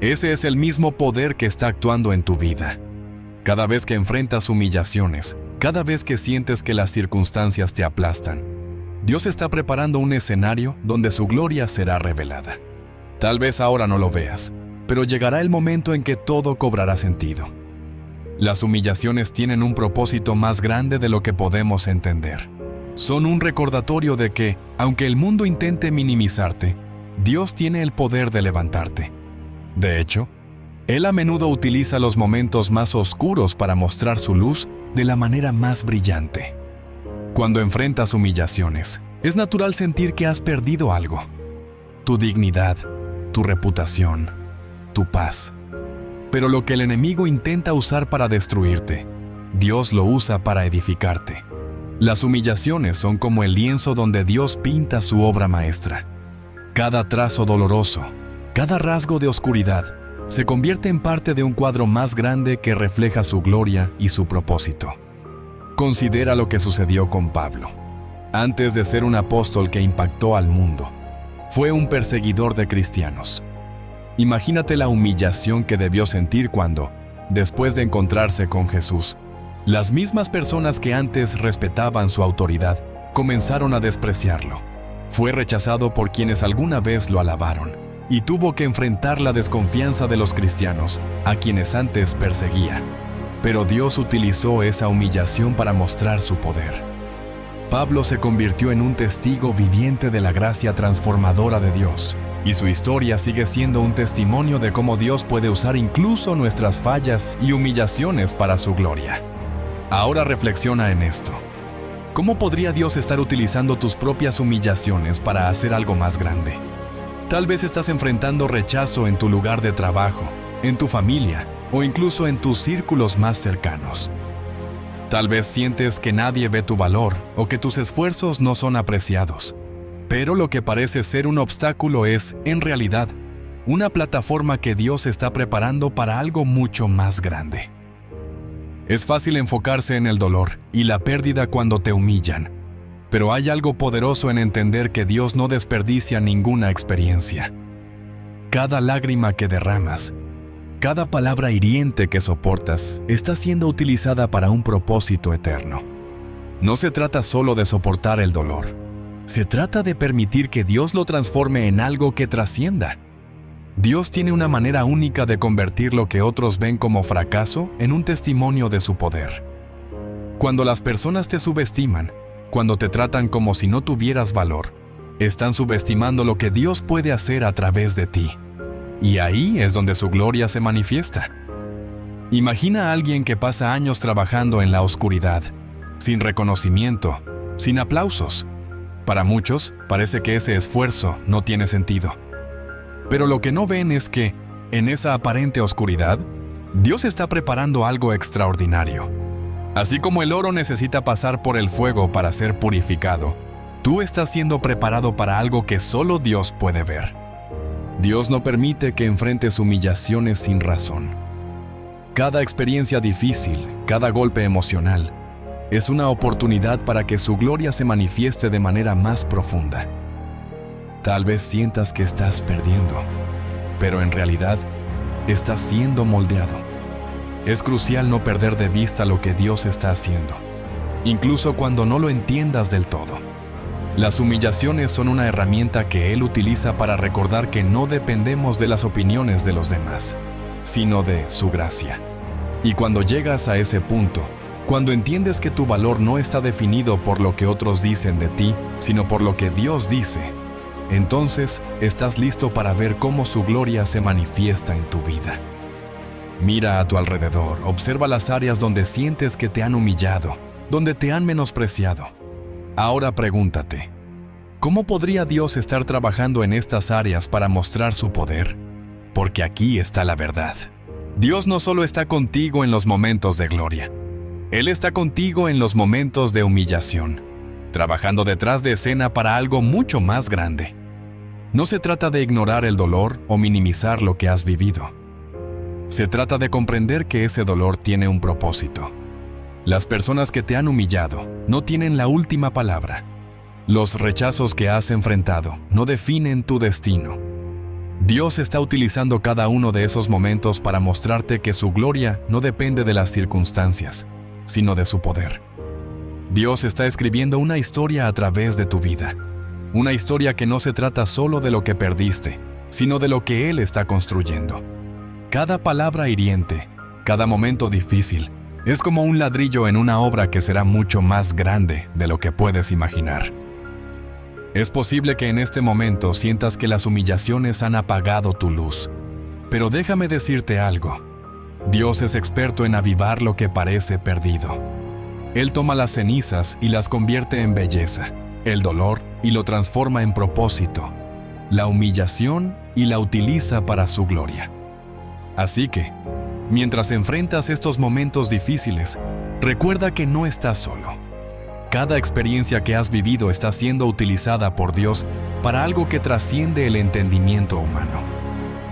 Ese es el mismo poder que está actuando en tu vida. Cada vez que enfrentas humillaciones, cada vez que sientes que las circunstancias te aplastan, Dios está preparando un escenario donde su gloria será revelada. Tal vez ahora no lo veas, pero llegará el momento en que todo cobrará sentido. Las humillaciones tienen un propósito más grande de lo que podemos entender. Son un recordatorio de que, aunque el mundo intente minimizarte, Dios tiene el poder de levantarte. De hecho, Él a menudo utiliza los momentos más oscuros para mostrar su luz de la manera más brillante. Cuando enfrentas humillaciones, es natural sentir que has perdido algo. Tu dignidad, tu reputación, tu paz. Pero lo que el enemigo intenta usar para destruirte, Dios lo usa para edificarte. Las humillaciones son como el lienzo donde Dios pinta su obra maestra. Cada trazo doloroso, cada rasgo de oscuridad, se convierte en parte de un cuadro más grande que refleja su gloria y su propósito. Considera lo que sucedió con Pablo. Antes de ser un apóstol que impactó al mundo, fue un perseguidor de cristianos. Imagínate la humillación que debió sentir cuando, después de encontrarse con Jesús, las mismas personas que antes respetaban su autoridad comenzaron a despreciarlo. Fue rechazado por quienes alguna vez lo alabaron y tuvo que enfrentar la desconfianza de los cristianos, a quienes antes perseguía. Pero Dios utilizó esa humillación para mostrar su poder. Pablo se convirtió en un testigo viviente de la gracia transformadora de Dios, y su historia sigue siendo un testimonio de cómo Dios puede usar incluso nuestras fallas y humillaciones para su gloria. Ahora reflexiona en esto. ¿Cómo podría Dios estar utilizando tus propias humillaciones para hacer algo más grande? Tal vez estás enfrentando rechazo en tu lugar de trabajo, en tu familia o incluso en tus círculos más cercanos. Tal vez sientes que nadie ve tu valor o que tus esfuerzos no son apreciados. Pero lo que parece ser un obstáculo es, en realidad, una plataforma que Dios está preparando para algo mucho más grande. Es fácil enfocarse en el dolor y la pérdida cuando te humillan, pero hay algo poderoso en entender que Dios no desperdicia ninguna experiencia. Cada lágrima que derramas, cada palabra hiriente que soportas, está siendo utilizada para un propósito eterno. No se trata solo de soportar el dolor. Se trata de permitir que Dios lo transforme en algo que trascienda. Dios tiene una manera única de convertir lo que otros ven como fracaso en un testimonio de su poder. Cuando las personas te subestiman, cuando te tratan como si no tuvieras valor, están subestimando lo que Dios puede hacer a través de ti. Y ahí es donde su gloria se manifiesta. Imagina a alguien que pasa años trabajando en la oscuridad, sin reconocimiento, sin aplausos. Para muchos, parece que ese esfuerzo no tiene sentido. Pero lo que no ven es que, en esa aparente oscuridad, Dios está preparando algo extraordinario. Así como el oro necesita pasar por el fuego para ser purificado, tú estás siendo preparado para algo que solo Dios puede ver. Dios no permite que enfrentes humillaciones sin razón. Cada experiencia difícil, cada golpe emocional, es una oportunidad para que su gloria se manifieste de manera más profunda. Tal vez sientas que estás perdiendo, pero en realidad estás siendo moldeado. Es crucial no perder de vista lo que Dios está haciendo, incluso cuando no lo entiendas del todo. Las humillaciones son una herramienta que Él utiliza para recordar que no dependemos de las opiniones de los demás, sino de su gracia. Y cuando llegas a ese punto, cuando entiendes que tu valor no está definido por lo que otros dicen de ti, sino por lo que Dios dice, entonces estás listo para ver cómo su gloria se manifiesta en tu vida. Mira a tu alrededor, observa las áreas donde sientes que te han humillado, donde te han menospreciado. Ahora pregúntate, ¿cómo podría Dios estar trabajando en estas áreas para mostrar su poder? Porque aquí está la verdad. Dios no solo está contigo en los momentos de gloria, Él está contigo en los momentos de humillación, trabajando detrás de escena para algo mucho más grande. No se trata de ignorar el dolor o minimizar lo que has vivido. Se trata de comprender que ese dolor tiene un propósito. Las personas que te han humillado no tienen la última palabra. Los rechazos que has enfrentado no definen tu destino. Dios está utilizando cada uno de esos momentos para mostrarte que su gloria no depende de las circunstancias, sino de su poder. Dios está escribiendo una historia a través de tu vida. Una historia que no se trata solo de lo que perdiste, sino de lo que Él está construyendo. Cada palabra hiriente, cada momento difícil, es como un ladrillo en una obra que será mucho más grande de lo que puedes imaginar. Es posible que en este momento sientas que las humillaciones han apagado tu luz. Pero déjame decirte algo. Dios es experto en avivar lo que parece perdido. Él toma las cenizas y las convierte en belleza, el dolor y lo transforma en propósito, la humillación y la utiliza para su gloria. Así que, mientras enfrentas estos momentos difíciles, recuerda que no estás solo. Cada experiencia que has vivido está siendo utilizada por Dios para algo que trasciende el entendimiento humano.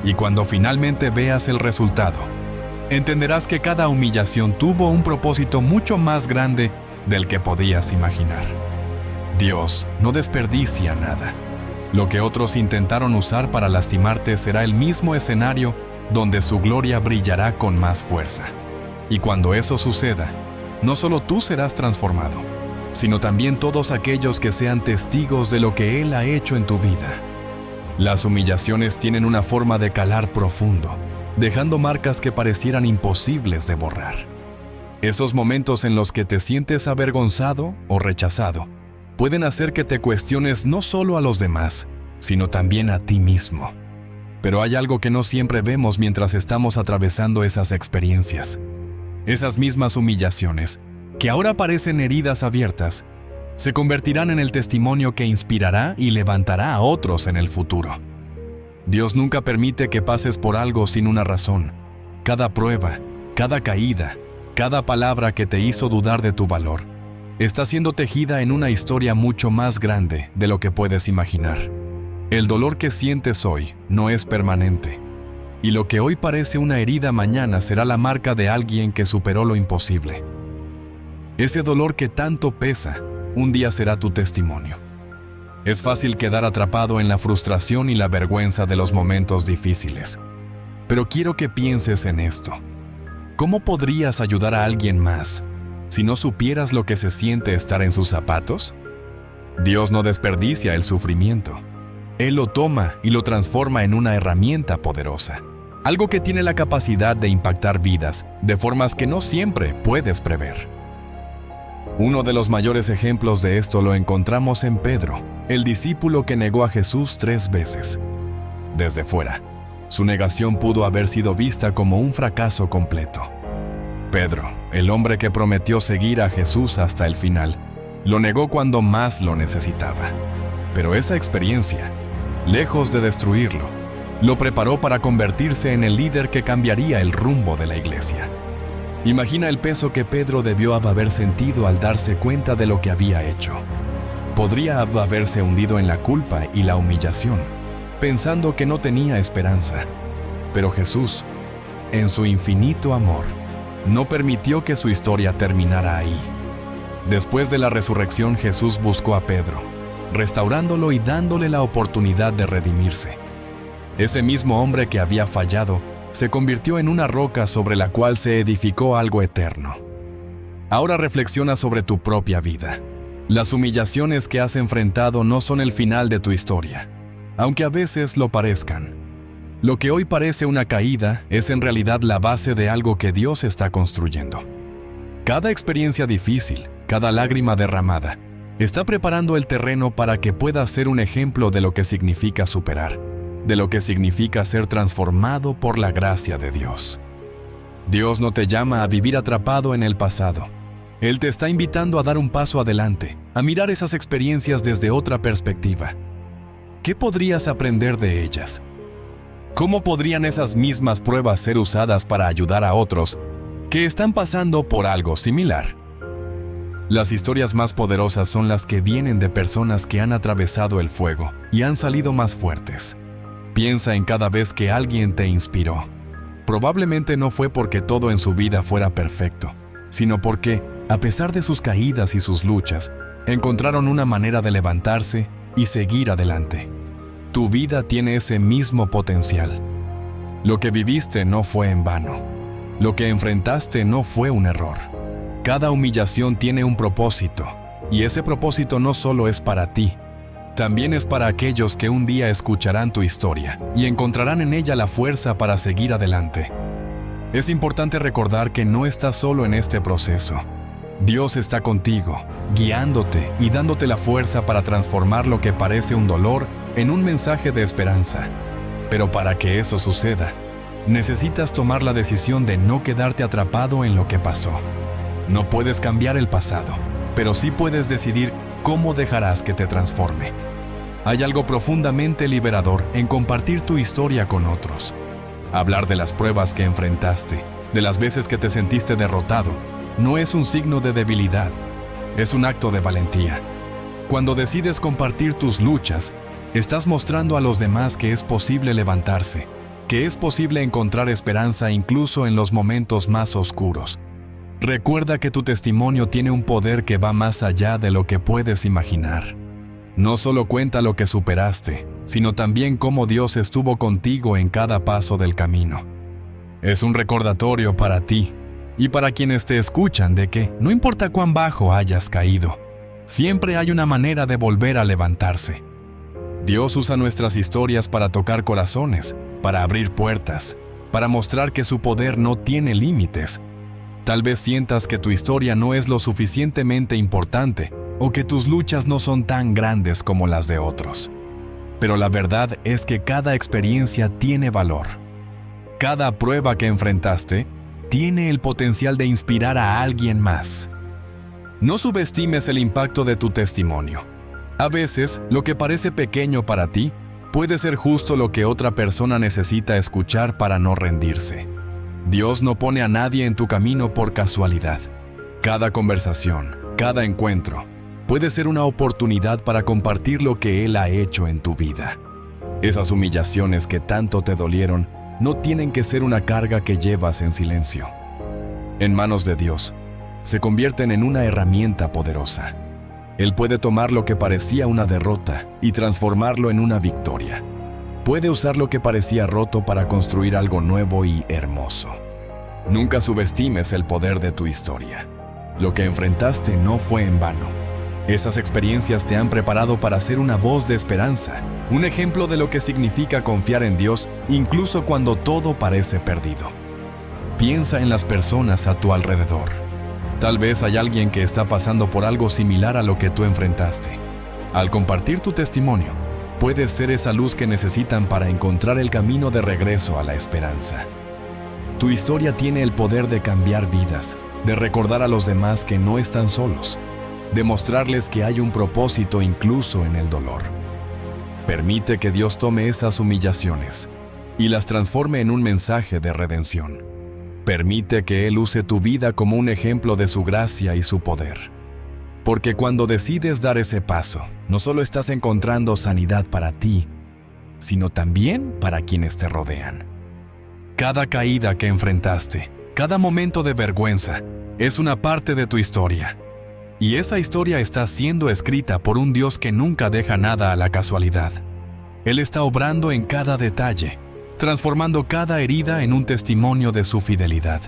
Y cuando finalmente veas el resultado, entenderás que cada humillación tuvo un propósito mucho más grande del que podías imaginar. Dios no desperdicia nada. Lo que otros intentaron usar para lastimarte será el mismo escenario donde su gloria brillará con más fuerza. Y cuando eso suceda, no solo tú serás transformado, sino también todos aquellos que sean testigos de lo que Él ha hecho en tu vida. Las humillaciones tienen una forma de calar profundo, dejando marcas que parecieran imposibles de borrar. Esos momentos en los que te sientes avergonzado o rechazado pueden hacer que te cuestiones no solo a los demás, sino también a ti mismo. Pero hay algo que no siempre vemos mientras estamos atravesando esas experiencias. Esas mismas humillaciones, que ahora parecen heridas abiertas, se convertirán en el testimonio que inspirará y levantará a otros en el futuro. Dios nunca permite que pases por algo sin una razón. Cada prueba, cada caída, cada palabra que te hizo dudar de tu valor, está siendo tejida en una historia mucho más grande de lo que puedes imaginar. El dolor que sientes hoy no es permanente, y lo que hoy parece una herida mañana será la marca de alguien que superó lo imposible. Ese dolor que tanto pesa, un día será tu testimonio. Es fácil quedar atrapado en la frustración y la vergüenza de los momentos difíciles. Pero quiero que pienses en esto. ¿Cómo podrías ayudar a alguien más si no supieras lo que se siente estar en sus zapatos? Dios no desperdicia el sufrimiento. Él lo toma y lo transforma en una herramienta poderosa. Algo que tiene la capacidad de impactar vidas de formas que no siempre puedes prever. Uno de los mayores ejemplos de esto lo encontramos en Pedro, el discípulo que negó a Jesús 3 veces. Desde fuera, su negación pudo haber sido vista como un fracaso completo. Pedro, el hombre que prometió seguir a Jesús hasta el final, lo negó cuando más lo necesitaba. Pero esa experiencia, lejos de destruirlo, lo preparó para convertirse en el líder que cambiaría el rumbo de la iglesia. Imagina el peso que Pedro debió haber sentido al darse cuenta de lo que había hecho. Podría haberse hundido en la culpa y la humillación, pensando que no tenía esperanza. Pero Jesús, en su infinito amor, no permitió que su historia terminara ahí. Después de la resurrección, Jesús buscó a Pedro, restaurándolo y dándole la oportunidad de redimirse. Ese mismo hombre que había fallado se convirtió en una roca sobre la cual se edificó algo eterno. Ahora reflexiona sobre tu propia vida. Las humillaciones que has enfrentado no son el final de tu historia, aunque a veces lo parezcan. Lo que hoy parece una caída es en realidad la base de algo que Dios está construyendo. Cada experiencia difícil, cada lágrima derramada, está preparando el terreno para que puedas ser un ejemplo de lo que significa superar, de lo que significa ser transformado por la gracia de Dios. Dios no te llama a vivir atrapado en el pasado. Él te está invitando a dar un paso adelante, a mirar esas experiencias desde otra perspectiva. ¿Qué podrías aprender de ellas? ¿Cómo podrían esas mismas pruebas ser usadas para ayudar a otros que están pasando por algo similar? Las historias más poderosas son las que vienen de personas que han atravesado el fuego y han salido más fuertes. Piensa en cada vez que alguien te inspiró. Probablemente no fue porque todo en su vida fuera perfecto, sino porque, a pesar de sus caídas y sus luchas, encontraron una manera de levantarse y seguir adelante. Tu vida tiene ese mismo potencial. Lo que viviste no fue en vano. Lo que enfrentaste no fue un error. Cada humillación tiene un propósito, y ese propósito no solo es para ti, también es para aquellos que un día escucharán tu historia y encontrarán en ella la fuerza para seguir adelante. Es importante recordar que no estás solo en este proceso. Dios está contigo, guiándote y dándote la fuerza para transformar lo que parece un dolor en un mensaje de esperanza. Pero para que eso suceda, necesitas tomar la decisión de no quedarte atrapado en lo que pasó. No puedes cambiar el pasado, pero sí puedes decidir cómo dejarás que te transforme. Hay algo profundamente liberador en compartir tu historia con otros. Hablar de las pruebas que enfrentaste, de las veces que te sentiste derrotado, no es un signo de debilidad, es un acto de valentía. Cuando decides compartir tus luchas, estás mostrando a los demás que es posible levantarse, que es posible encontrar esperanza incluso en los momentos más oscuros. Recuerda que tu testimonio tiene un poder que va más allá de lo que puedes imaginar. No solo cuenta lo que superaste, sino también cómo Dios estuvo contigo en cada paso del camino. Es un recordatorio para ti y para quienes te escuchan de que, no importa cuán bajo hayas caído, siempre hay una manera de volver a levantarse. Dios usa nuestras historias para tocar corazones, para abrir puertas, para mostrar que su poder no tiene límites. Tal vez sientas que tu historia no es lo suficientemente importante o que tus luchas no son tan grandes como las de otros. Pero la verdad es que cada experiencia tiene valor. Cada prueba que enfrentaste tiene el potencial de inspirar a alguien más. No subestimes el impacto de tu testimonio. A veces, lo que parece pequeño para ti puede ser justo lo que otra persona necesita escuchar para no rendirse. Dios no pone a nadie en tu camino por casualidad. Cada conversación, cada encuentro, puede ser una oportunidad para compartir lo que Él ha hecho en tu vida. Esas humillaciones que tanto te dolieron no tienen que ser una carga que llevas en silencio. En manos de Dios, se convierten en una herramienta poderosa. Él puede tomar lo que parecía una derrota y transformarlo en una victoria. Puede usar lo que parecía roto para construir algo nuevo y hermoso. Nunca subestimes el poder de tu historia. Lo que enfrentaste no fue en vano. Esas experiencias te han preparado para ser una voz de esperanza, un ejemplo de lo que significa confiar en Dios incluso cuando todo parece perdido. Piensa en las personas a tu alrededor. Tal vez hay alguien que está pasando por algo similar a lo que tú enfrentaste. Al compartir tu testimonio, puedes ser esa luz que necesitan para encontrar el camino de regreso a la esperanza. Tu historia tiene el poder de cambiar vidas, de recordar a los demás que no están solos, de mostrarles que hay un propósito incluso en el dolor. Permite que Dios tome esas humillaciones y las transforme en un mensaje de redención. Permite que Él use tu vida como un ejemplo de su gracia y su poder. Porque cuando decides dar ese paso, no solo estás encontrando sanidad para ti, sino también para quienes te rodean. Cada caída que enfrentaste, cada momento de vergüenza, es una parte de tu historia. Y esa historia está siendo escrita por un Dios que nunca deja nada a la casualidad. Él está obrando en cada detalle, transformando cada herida en un testimonio de su fidelidad.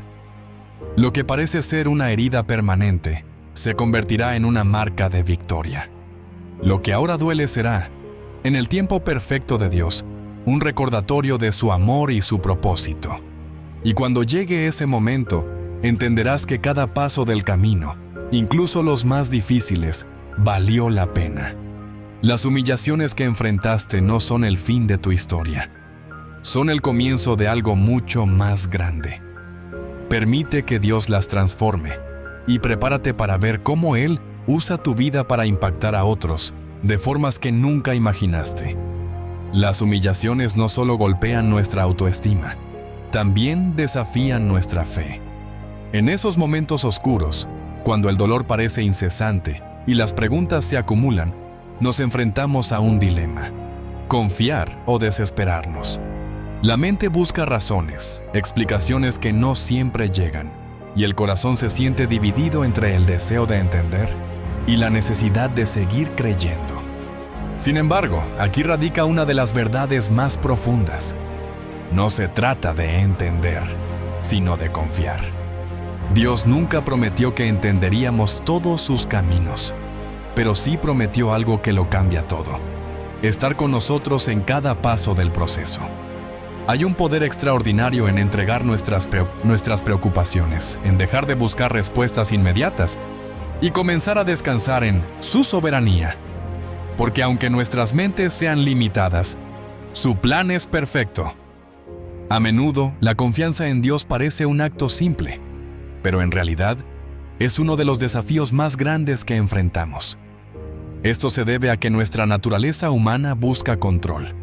Lo que parece ser una herida permanente, se convertirá en una marca de victoria. Lo que ahora duele será, en el tiempo perfecto de Dios, un recordatorio de su amor y su propósito. Y cuando llegue ese momento, entenderás que cada paso del camino, incluso los más difíciles, valió la pena. Las humillaciones que enfrentaste no son el fin de tu historia. Son el comienzo de algo mucho más grande. Permite que Dios las transforme y prepárate para ver cómo Él usa tu vida para impactar a otros de formas que nunca imaginaste. Las humillaciones no solo golpean nuestra autoestima, también desafían nuestra fe. En esos momentos oscuros, cuando el dolor parece incesante y las preguntas se acumulan, nos enfrentamos a un dilema: confiar o desesperarnos. La mente busca razones, explicaciones que no siempre llegan, y el corazón se siente dividido entre el deseo de entender y la necesidad de seguir creyendo. Sin embargo, aquí radica una de las verdades más profundas. No se trata de entender, sino de confiar. Dios nunca prometió que entenderíamos todos sus caminos, pero sí prometió algo que lo cambia todo: estar con nosotros en cada paso del proceso. Hay un poder extraordinario en entregar nuestras preocupaciones, en dejar de buscar respuestas inmediatas y comenzar a descansar en su soberanía. Porque aunque nuestras mentes sean limitadas, su plan es perfecto. A menudo, la confianza en Dios parece un acto simple, pero en realidad es uno de los desafíos más grandes que enfrentamos. Esto se debe a que nuestra naturaleza humana busca control.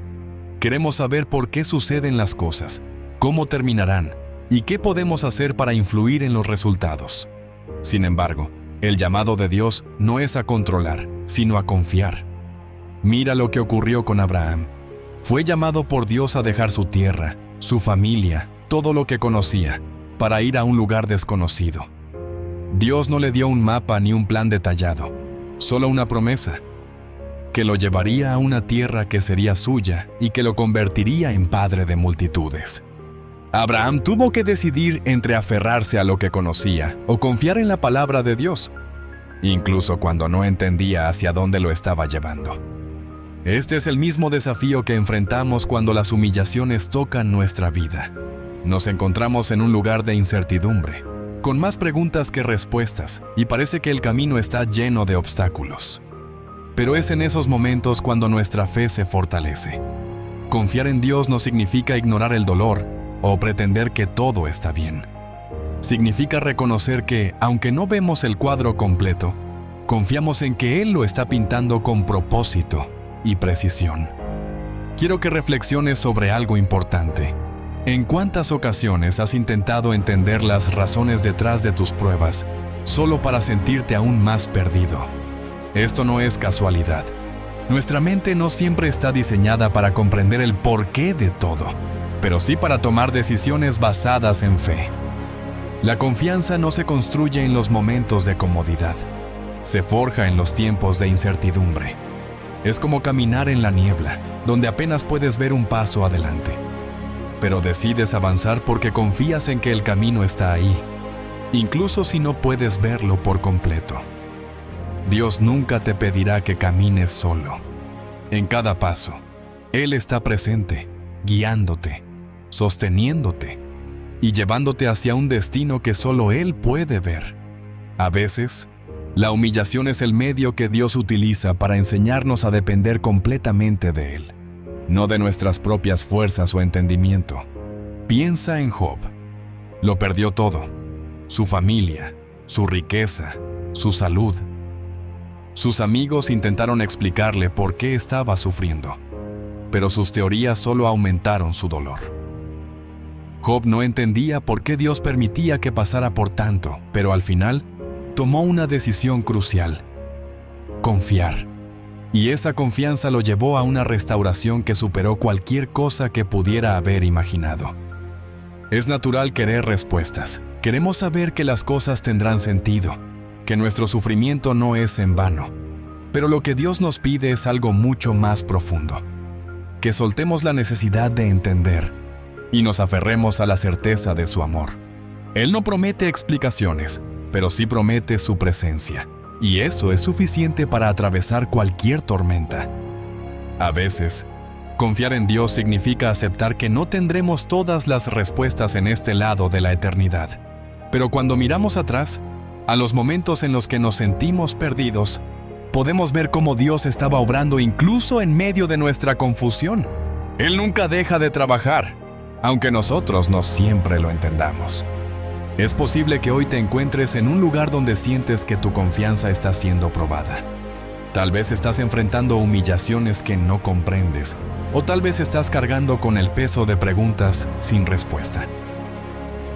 Queremos saber por qué suceden las cosas, cómo terminarán y qué podemos hacer para influir en los resultados. Sin embargo, el llamado de Dios no es a controlar, sino a confiar. Mira lo que ocurrió con Abraham. Fue llamado por Dios a dejar su tierra, su familia, todo lo que conocía, para ir a un lugar desconocido. Dios no le dio un mapa ni un plan detallado, solo una promesa, que lo llevaría a una tierra que sería suya y que lo convertiría en padre de multitudes. Abraham tuvo que decidir entre aferrarse a lo que conocía o confiar en la palabra de Dios, incluso cuando no entendía hacia dónde lo estaba llevando. Este es el mismo desafío que enfrentamos cuando las humillaciones tocan nuestra vida. Nos encontramos en un lugar de incertidumbre, con más preguntas que respuestas, y parece que el camino está lleno de obstáculos. Pero es en esos momentos cuando nuestra fe se fortalece. Confiar en Dios no significa ignorar el dolor o pretender que todo está bien. Significa reconocer que, aunque no vemos el cuadro completo, confiamos en que Él lo está pintando con propósito y precisión. Quiero que reflexiones sobre algo importante. ¿En cuántas ocasiones has intentado entender las razones detrás de tus pruebas solo para sentirte aún más perdido? Esto no es casualidad. Nuestra mente no siempre está diseñada para comprender el porqué de todo, pero sí para tomar decisiones basadas en fe. La confianza no se construye en los momentos de comodidad, se forja en los tiempos de incertidumbre. Es como caminar en la niebla, donde apenas puedes ver un paso adelante. Pero decides avanzar porque confías en que el camino está ahí, incluso si no puedes verlo por completo. Dios nunca te pedirá que camines solo. En cada paso, Él está presente, guiándote, sosteniéndote y llevándote hacia un destino que solo Él puede ver. A veces, la humillación es el medio que Dios utiliza para enseñarnos a depender completamente de Él, no de nuestras propias fuerzas o entendimiento. Piensa en Job. Lo perdió todo: su familia, su riqueza, su salud. Sus amigos intentaron explicarle por qué estaba sufriendo, pero sus teorías solo aumentaron su dolor. Job no entendía por qué Dios permitía que pasara por tanto, pero al final tomó una decisión crucial: confiar. Y esa confianza lo llevó a una restauración que superó cualquier cosa que pudiera haber imaginado. Es natural querer respuestas. Queremos saber que las cosas tendrán sentido, que nuestro sufrimiento no es en vano. Pero lo que Dios nos pide es algo mucho más profundo: que soltemos la necesidad de entender y nos aferremos a la certeza de su amor. Él no promete explicaciones, pero sí promete su presencia, y eso es suficiente para atravesar cualquier tormenta. A veces, confiar en Dios significa aceptar que no tendremos todas las respuestas en este lado de la eternidad. Pero cuando miramos atrás, a los momentos en los que nos sentimos perdidos, podemos ver cómo Dios estaba obrando incluso en medio de nuestra confusión. Él nunca deja de trabajar, aunque nosotros no siempre lo entendamos. Es posible que hoy te encuentres en un lugar donde sientes que tu confianza está siendo probada. Tal vez estás enfrentando humillaciones que no comprendes, o tal vez estás cargando con el peso de preguntas sin respuesta.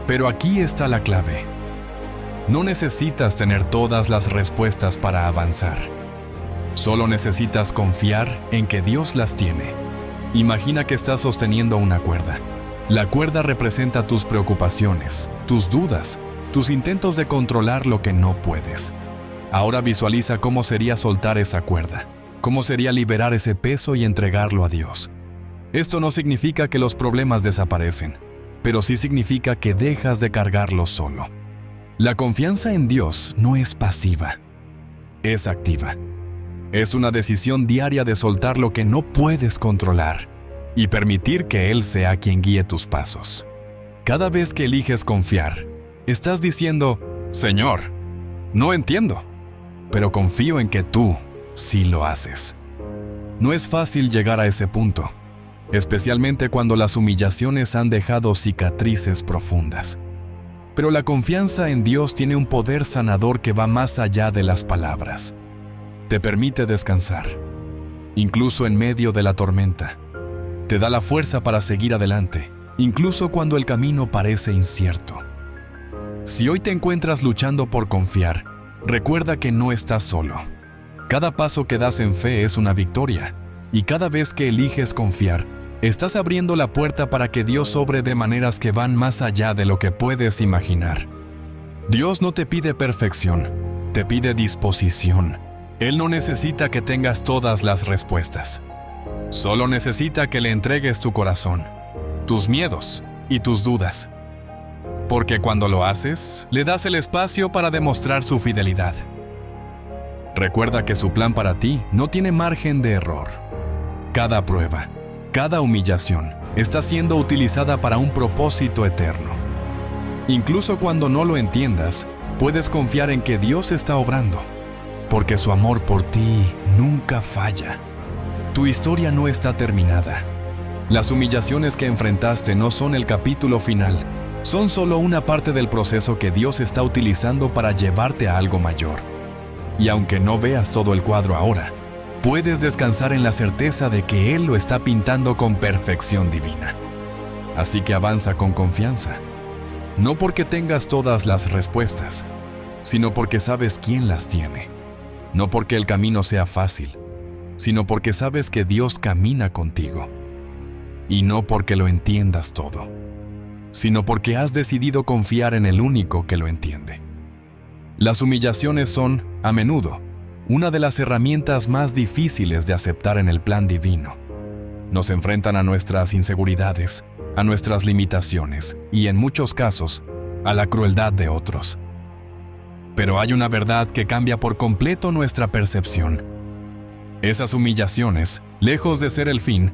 Pero aquí está la clave. No necesitas tener todas las respuestas para avanzar. Solo necesitas confiar en que Dios las tiene. Imagina que estás sosteniendo una cuerda. La cuerda representa tus preocupaciones, tus dudas, tus intentos de controlar lo que no puedes. Ahora visualiza cómo sería soltar esa cuerda, cómo sería liberar ese peso y entregarlo a Dios. Esto no significa que los problemas desaparecen, pero sí significa que dejas de cargarlos solo. La confianza en Dios no es pasiva, es activa. Es una decisión diaria de soltar lo que no puedes controlar y permitir que Él sea quien guíe tus pasos. Cada vez que eliges confiar, estás diciendo: Señor, no entiendo, pero confío en que tú sí lo haces. No es fácil llegar a ese punto, especialmente cuando las humillaciones han dejado cicatrices profundas. Pero la confianza en Dios tiene un poder sanador que va más allá de las palabras. Te permite descansar, incluso en medio de la tormenta. Te da la fuerza para seguir adelante, incluso cuando el camino parece incierto. Si hoy te encuentras luchando por confiar, recuerda que no estás solo. Cada paso que das en fe es una victoria, y cada vez que eliges confiar, estás abriendo la puerta para que Dios obre de maneras que van más allá de lo que puedes imaginar. Dios no te pide perfección, te pide disposición. Él no necesita que tengas todas las respuestas. Solo necesita que le entregues tu corazón, tus miedos y tus dudas. Porque cuando lo haces, le das el espacio para demostrar su fidelidad. Recuerda que su plan para ti no tiene margen de error. Cada prueba, cada humillación, está siendo utilizada para un propósito eterno. Incluso cuando no lo entiendas, puedes confiar en que Dios está obrando, porque su amor por ti nunca falla. Tu historia no está terminada. Las humillaciones que enfrentaste no son el capítulo final, son solo una parte del proceso que Dios está utilizando para llevarte a algo mayor. Y aunque no veas todo el cuadro ahora, puedes descansar en la certeza de que Él lo está pintando con perfección divina. Así que avanza con confianza. No porque tengas todas las respuestas, sino porque sabes quién las tiene. No porque el camino sea fácil, sino porque sabes que Dios camina contigo. Y no porque lo entiendas todo, sino porque has decidido confiar en el único que lo entiende. Las humillaciones son, a menudo, una de las herramientas más difíciles de aceptar en el plan divino. Nos enfrentan a nuestras inseguridades, a nuestras limitaciones y, en muchos casos, a la crueldad de otros. Pero hay una verdad que cambia por completo nuestra percepción. Esas humillaciones, lejos de ser el fin,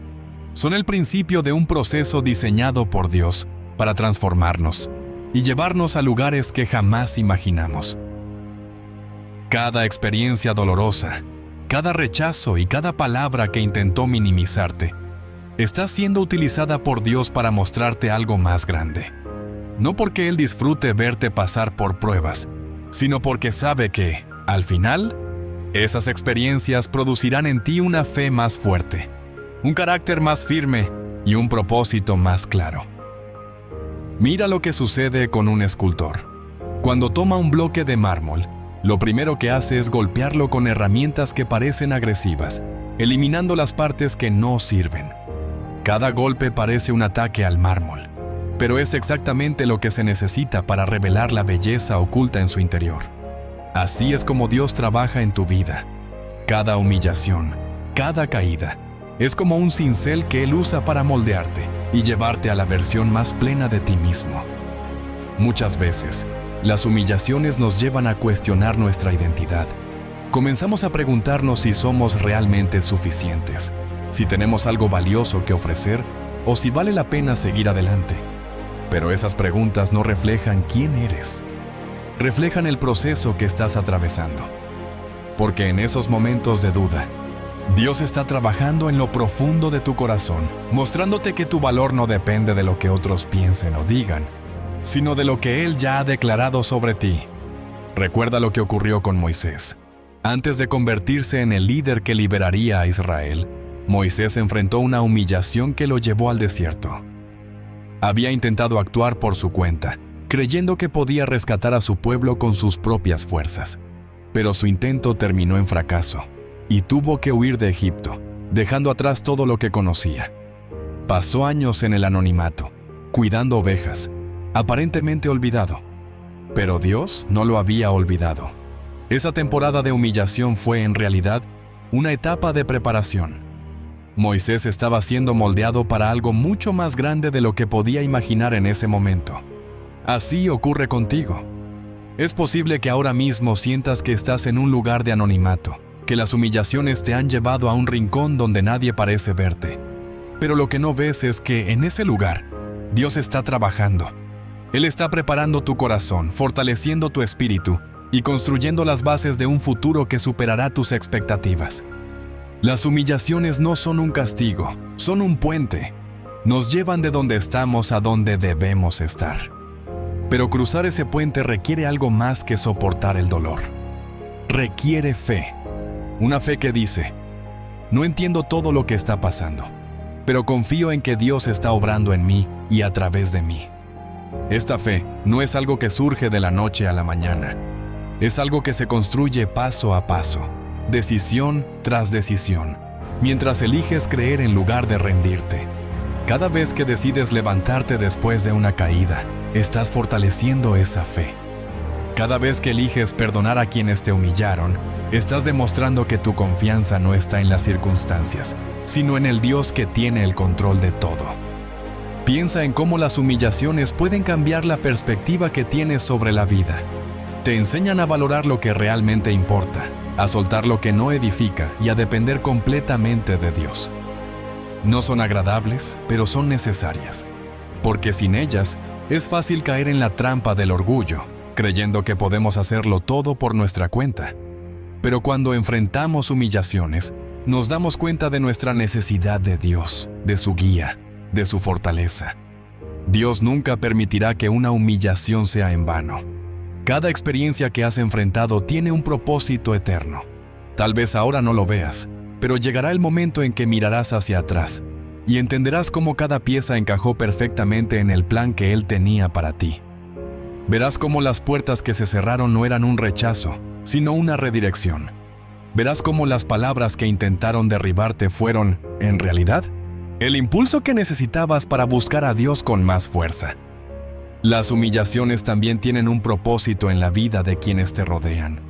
son el principio de un proceso diseñado por Dios para transformarnos y llevarnos a lugares que jamás imaginamos. Cada experiencia dolorosa, cada rechazo y cada palabra que intentó minimizarte, está siendo utilizada por Dios para mostrarte algo más grande. No porque Él disfrute verte pasar por pruebas, sino porque sabe que, al final, esas experiencias producirán en ti una fe más fuerte, un carácter más firme y un propósito más claro. Mira lo que sucede con un escultor. Cuando toma un bloque de mármol, lo primero que hace es golpearlo con herramientas que parecen agresivas, eliminando las partes que no sirven. Cada golpe parece un ataque al mármol, pero es exactamente lo que se necesita para revelar la belleza oculta en su interior. Así es como Dios trabaja en tu vida. Cada humillación, cada caída, es como un cincel que Él usa para moldearte y llevarte a la versión más plena de ti mismo. Muchas veces, las humillaciones nos llevan a cuestionar nuestra identidad. Comenzamos a preguntarnos si somos realmente suficientes, si tenemos algo valioso que ofrecer o si vale la pena seguir adelante. Pero esas preguntas no reflejan quién eres. Reflejan el proceso que estás atravesando. Porque en esos momentos de duda, Dios está trabajando en lo profundo de tu corazón, mostrándote que tu valor no depende de lo que otros piensen o digan, sino de lo que Él ya ha declarado sobre ti. Recuerda lo que ocurrió con Moisés. Antes de convertirse en el líder que liberaría a Israel, Moisés enfrentó una humillación que lo llevó al desierto. Había intentado actuar por su cuenta, creyendo que podía rescatar a su pueblo con sus propias fuerzas. Pero su intento terminó en fracaso, y tuvo que huir de Egipto, dejando atrás todo lo que conocía. Pasó años en el anonimato, cuidando ovejas, aparentemente olvidado. Pero Dios no lo había olvidado. Esa temporada de humillación fue, en realidad, una etapa de preparación. Moisés estaba siendo moldeado para algo mucho más grande de lo que podía imaginar en ese momento. Así ocurre contigo. Es posible que ahora mismo sientas que estás en un lugar de anonimato, que las humillaciones te han llevado a un rincón donde nadie parece verte. Pero lo que no ves es que en ese lugar, Dios está trabajando. Él está preparando tu corazón, fortaleciendo tu espíritu y construyendo las bases de un futuro que superará tus expectativas. Las humillaciones no son un castigo, son un puente. Nos llevan de donde estamos a donde debemos estar. Pero cruzar ese puente requiere algo más que soportar el dolor. Requiere fe. Una fe que dice, no entiendo todo lo que está pasando, pero confío en que Dios está obrando en mí y a través de mí. Esta fe no es algo que surge de la noche a la mañana. Es algo que se construye paso a paso, decisión tras decisión, mientras eliges creer en lugar de rendirte. Cada vez que decides levantarte después de una caída, estás fortaleciendo esa fe. Cada vez que eliges perdonar a quienes te humillaron, estás demostrando que tu confianza no está en las circunstancias, sino en el Dios que tiene el control de todo. Piensa en cómo las humillaciones pueden cambiar la perspectiva que tienes sobre la vida. Te enseñan a valorar lo que realmente importa, a soltar lo que no edifica y a depender completamente de Dios. No son agradables, pero son necesarias, porque sin ellas es fácil caer en la trampa del orgullo, creyendo que podemos hacerlo todo por nuestra cuenta. Pero cuando enfrentamos humillaciones, nos damos cuenta de nuestra necesidad de Dios, de su guía, de su fortaleza. Dios nunca permitirá que una humillación sea en vano. Cada experiencia que has enfrentado tiene un propósito eterno. Tal vez ahora no lo veas, pero llegará el momento en que mirarás hacia atrás y entenderás cómo cada pieza encajó perfectamente en el plan que Él tenía para ti. Verás cómo las puertas que se cerraron no eran un rechazo, sino una redirección. Verás cómo las palabras que intentaron derribarte fueron, en realidad, el impulso que necesitabas para buscar a Dios con más fuerza. Las humillaciones también tienen un propósito en la vida de quienes te rodean.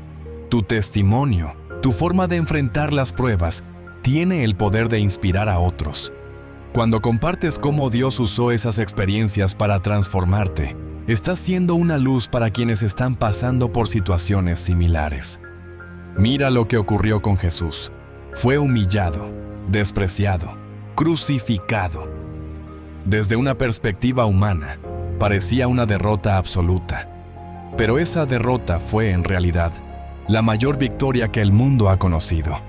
Tu testimonio, tu forma de enfrentar las pruebas, tiene el poder de inspirar a otros. Cuando compartes cómo Dios usó esas experiencias para transformarte, estás siendo una luz para quienes están pasando por situaciones similares. Mira lo que ocurrió con Jesús. Fue humillado, despreciado, crucificado. Desde una perspectiva humana, parecía una derrota absoluta. Pero esa derrota fue, en realidad, la mayor victoria que el mundo ha conocido.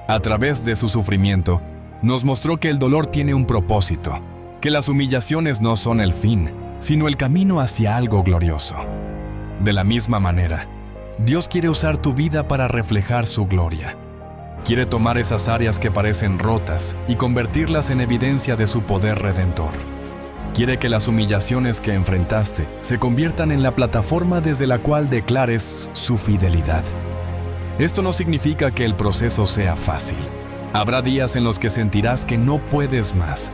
A través de su sufrimiento, nos mostró que el dolor tiene un propósito, que las humillaciones no son el fin, sino el camino hacia algo glorioso. De la misma manera, Dios quiere usar tu vida para reflejar su gloria. Quiere tomar esas áreas que parecen rotas y convertirlas en evidencia de su poder redentor. Quiere que las humillaciones que enfrentaste se conviertan en la plataforma desde la cual declares su fidelidad. Esto no significa que el proceso sea fácil. Habrá días en los que sentirás que no puedes más.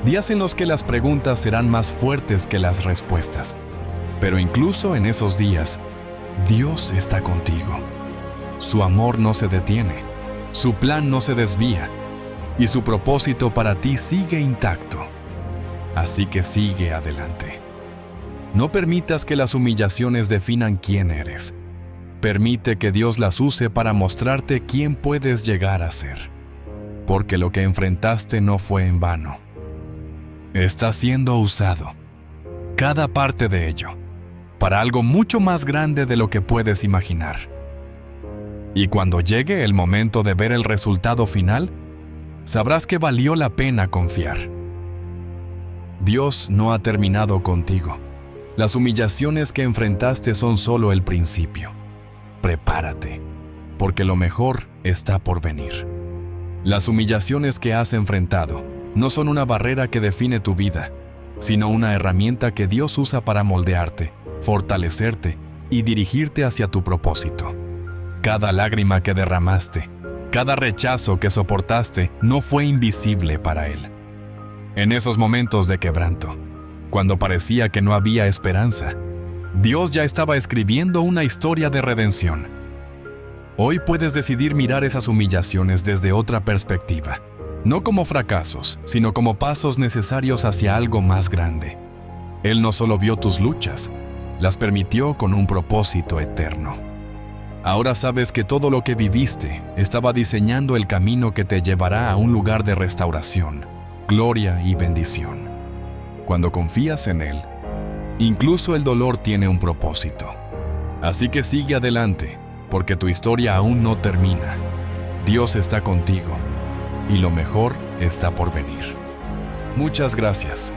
Días en los que las preguntas serán más fuertes que las respuestas. Pero incluso en esos días, Dios está contigo. Su amor no se detiene, su plan no se desvía, y su propósito para ti sigue intacto. Así que sigue adelante. No permitas que las humillaciones definan quién eres. Permite que Dios las use para mostrarte quién puedes llegar a ser. Porque lo que enfrentaste no fue en vano. Está siendo usado, cada parte de ello, para algo mucho más grande de lo que puedes imaginar. Y cuando llegue el momento de ver el resultado final, sabrás que valió la pena confiar. Dios no ha terminado contigo. Las humillaciones que enfrentaste son solo el principio. Prepárate, porque lo mejor está por venir. Las humillaciones que has enfrentado no son una barrera que define tu vida, sino una herramienta que Dios usa para moldearte, fortalecerte y dirigirte hacia tu propósito. Cada lágrima que derramaste, cada rechazo que soportaste no fue invisible para Él. En esos momentos de quebranto, cuando parecía que no había esperanza, Dios ya estaba escribiendo una historia de redención. Hoy puedes decidir mirar esas humillaciones desde otra perspectiva, no como fracasos, sino como pasos necesarios hacia algo más grande. Él no solo vio tus luchas, las permitió con un propósito eterno. Ahora sabes que todo lo que viviste estaba diseñando el camino que te llevará a un lugar de restauración, gloria y bendición. Cuando confías en Él, incluso el dolor tiene un propósito. Así que sigue adelante, porque tu historia aún no termina. Dios está contigo, y lo mejor está por venir. Muchas gracias.